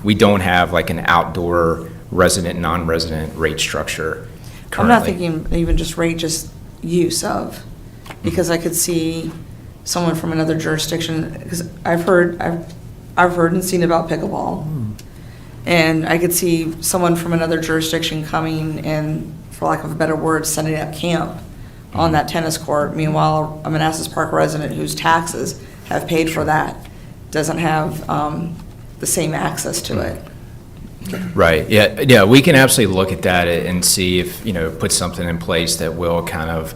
we don't have like an outdoor resident, non-resident rate structure currently. I'm not thinking even just rate, just use of, because I could see someone from another jurisdiction, because I've heard and seen about pickleball. And I could see someone from another jurisdiction coming and, for lack of a better word, setting up camp on that tennis court. Meanwhile, a Manassas Park resident whose taxes have paid for that doesn't have the same access to it. Right, yeah, we can absolutely look at that and see if, put something in place that will kind of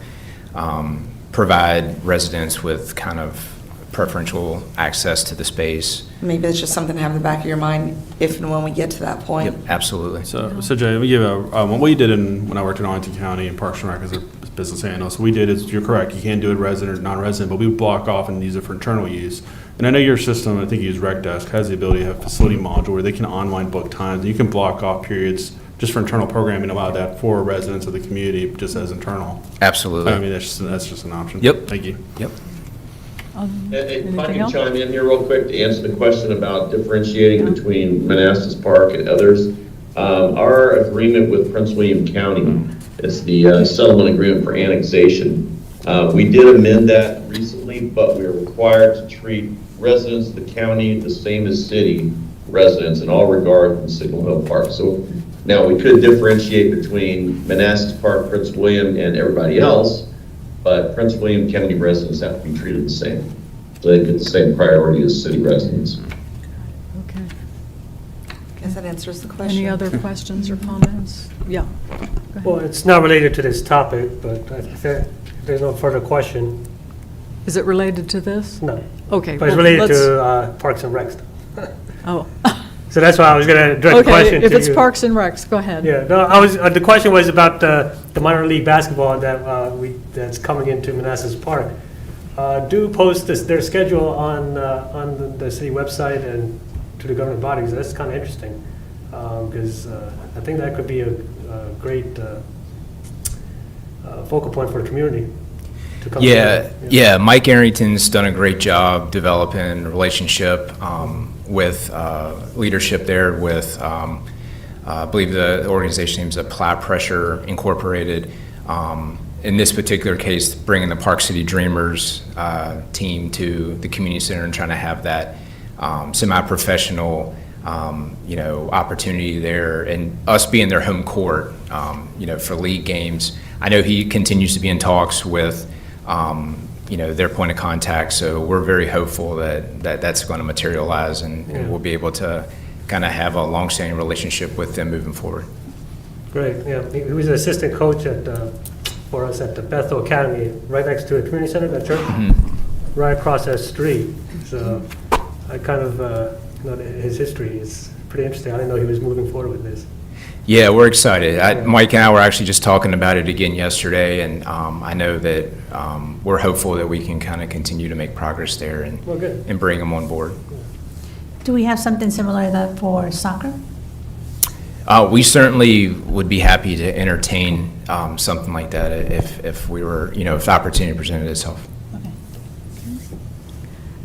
provide residents with kind of preferential access to the space. Maybe it's just something to have in the back of your mind if and when we get to that point. Yep, absolutely. So Jay, let me give what we did when I worked in Arlington County in Parks and Rec as a business analyst, we did is, you're correct, you can do it resident or non-resident, but we would block off and use it for internal use. And I know your system, I think you use RecDesk, has the ability to have a facility module where they can online book times, and you can block off periods just for internal programming, allow that for residents of the community, just as internal. Absolutely. That's just an option. Yep. Thank you. Yep. If I can chime in here real quick to answer the question about differentiating between Manassas Park and others. Our agreement with Prince William County is the settlement agreement for annexation. We did amend that recently, but we are required to treat residents of the county the same as city residents in all regard in Signal Hill Park. So now we could differentiate between Manassas Park, Prince William, and everybody else, but Prince William County residents have to be treated the same. So they get the same priority as city residents. Okay. Guess that answers the question. Any other questions or comments? Yeah. Go ahead. Well, it's not related to this topic, but if there's no further question, Is it related to this? no. Okay. But it's well, related let's- to Parks and Rec stuff. Oh. So that's why I was going to direct the question to Okay, you. if it's Parks and Recs, go ahead. Yeah, no, the question was about the minor league basketball that's coming into Manassas Park. Do post their schedule on the city website and to the governing bodies. That's kind of interesting, because I think that could be a great focal point for the community to come together. Yeah, Mike Arrington's done a great job developing a relationship with leadership there with, I believe the organization name is Apply Pressure Incorporated. In this particular case, bringing the Park City Dreamers team to the community center and trying to have that semi-professional opportunity there, and us being their home court, for league games. I know he continues to be in talks with, their point of contact, so we're very hopeful that's going to materialize, and we'll be able to kind of have a long-standing relationship with them moving forward. Great, yeah. He was an assistant coach for us at the Bethel Academy, right next to a community center, that church, right across that street. So I kind of know that his history is pretty interesting. I didn't know he was moving forward with this. Yeah, we're excited. Mike and I were actually just talking about it again yesterday, and I know that we're hopeful that we can kind of continue to make progress there and bring them on board. Do we have something similar to that for soccer? We certainly would be happy to entertain something like that if we were, if the opportunity presented itself.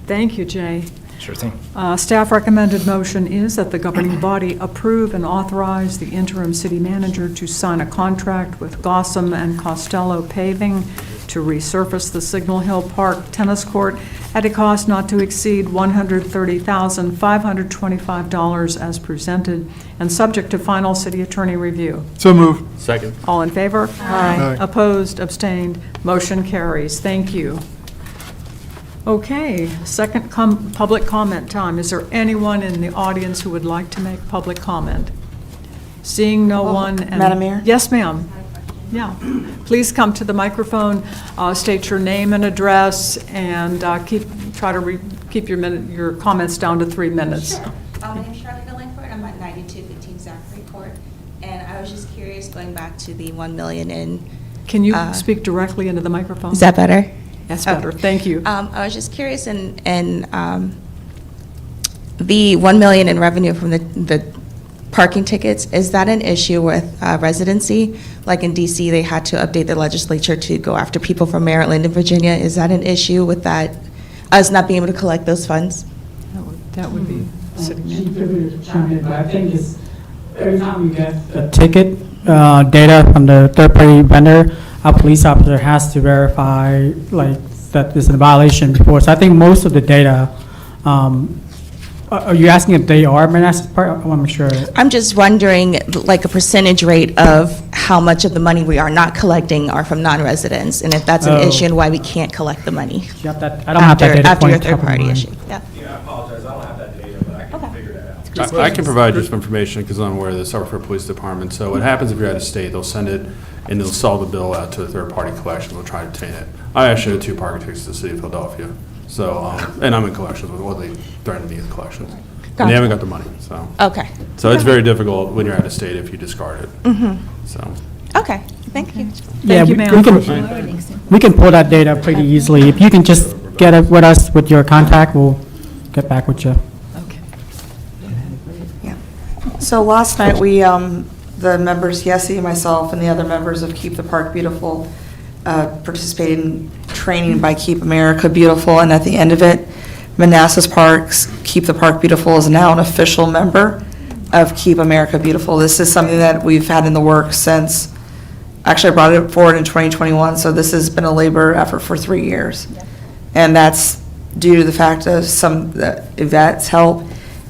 Thank you, Jay. Sure thing. Staff recommended motion is that the governing body approve and authorize the interim city manager to sign a contract with Gossam and Costello Paving to resurface the Signal Hill Park tennis court at a cost not to exceed $130,525 as presented and subject to final city attorney review. So move. Second. All in favor? Aye. Opposed, abstained, motion carries. Thank you. Okay, second public comment time. Is there anyone in the audience who would like to make public comment? Seeing no one. And Madam Mayor? Yes, ma'am. Yeah. Please come to the microphone, state your name and address, and try to keep your comments down to 3 minutes. My name's Charlotte Langford. I'm at 9215 Zachary Court, and I was just curious, going back to the 1 million in. Can you speak directly into the microphone? Is that better? That's better. Thank you. I was just curious, in the 1 million in revenue from the parking tickets, is that an issue with residency? Like in DC, they had to update the legislature to go after people from Maryland and Virginia. Is that an issue with that, us not being able to collect those funds? That would be city Chief, but I think it's every time we get a ticket data from the third-party vendor, our police officer has to verify like that there's a violation before. So I think most of the data. Are you asking if they are Manassas Park? I want to make sure. I'm just wondering, like a percentage rate of how much of the money we are not collecting are from non-residents, and if that's an issue and why we can't collect the money. I don't have that data after your point top of third-party mind. issue. Yeah. Yeah, I apologize, I don't have that data, but I can figure that out. I can provide just information because I'm aware of the Suffolk Police Department. So what happens if you're out of state, they'll send it and they'll sell the bill out to a third-party collection. They'll try to obtain it. I actually have 2 parking tickets to the city of Philadelphia. So, and I'm in collections with, well, they threatened me with collections. And they haven't got the money, so. Okay. So it's very difficult when you're out of state if you discard it. So. Okay, thank you. Yeah, Thank you, ma'am. we can pull that data pretty easily. If you can just get it with us with your contact, we'll get back with you. Okay. Yeah. So last night, we, the members, Yessie, myself, and the other members of Keep the Park Beautiful participated in training by Keep America Beautiful, and at the end of it, Manassas Parks Keep the Park Beautiful is now an official member of Keep America Beautiful. This is something that we've had in the works since, actually I brought it forward in 2021, so this has been a labor effort for 3 years. And that's due to the fact of some Yvette's help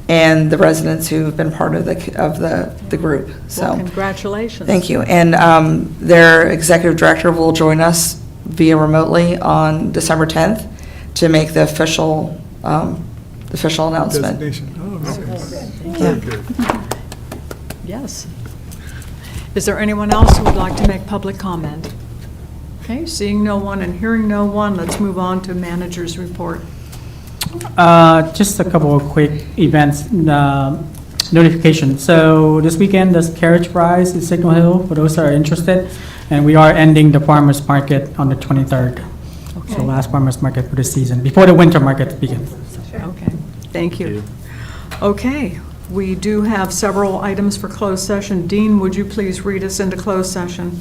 and the residents who have been part of the group. So Well, congratulations. thank you. And their executive director will join us via remotely on December 10th to make the official announcement. Designation. Oh, okay. Yeah. Very good. Yes. Is there anyone else who would like to make public comment? Okay, seeing no one and hearing no one, let's move on to manager's report. Just a couple of quick events, notification. So this weekend, there's carriage prize in Signal Hill for those that are interested. And we are ending the farmer's market on the 23rd. So last farmer's market for the season, before the winter market begins. Okay, thank you. Okay, we do have several items for closed session. Dean, would you please read us into closed session?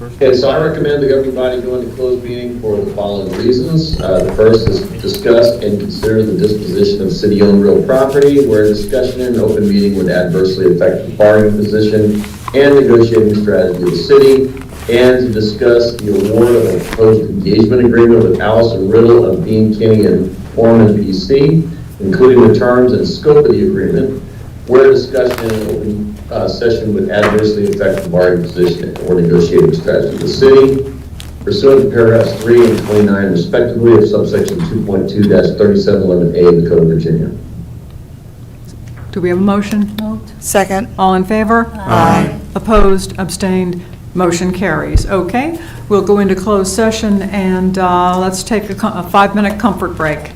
Okay, so I recommend the governing body go into closed meeting for the following reasons. The first is discuss and consider the disposition of city-owned real property, where discussion in an open meeting would adversely affect the bargaining position and negotiating strategy of the city, and to discuss the award of a proposed engagement agreement with Allison Riddle of Bean, Kinney, and Foreman, PC, including the terms and scope of the agreement, where discussion in an open session would adversely affect the bargaining position or negotiating strategy of the city, pursuant to paragraphs 3 and 29 respectively of subsection 2.2-3711A of the Code of Virginia. Do we have a motion? Moved. Second. All in favor? Aye. Opposed, abstained, motion carries. Okay, we'll go into closed session, and let's take a 5-minute comfort break.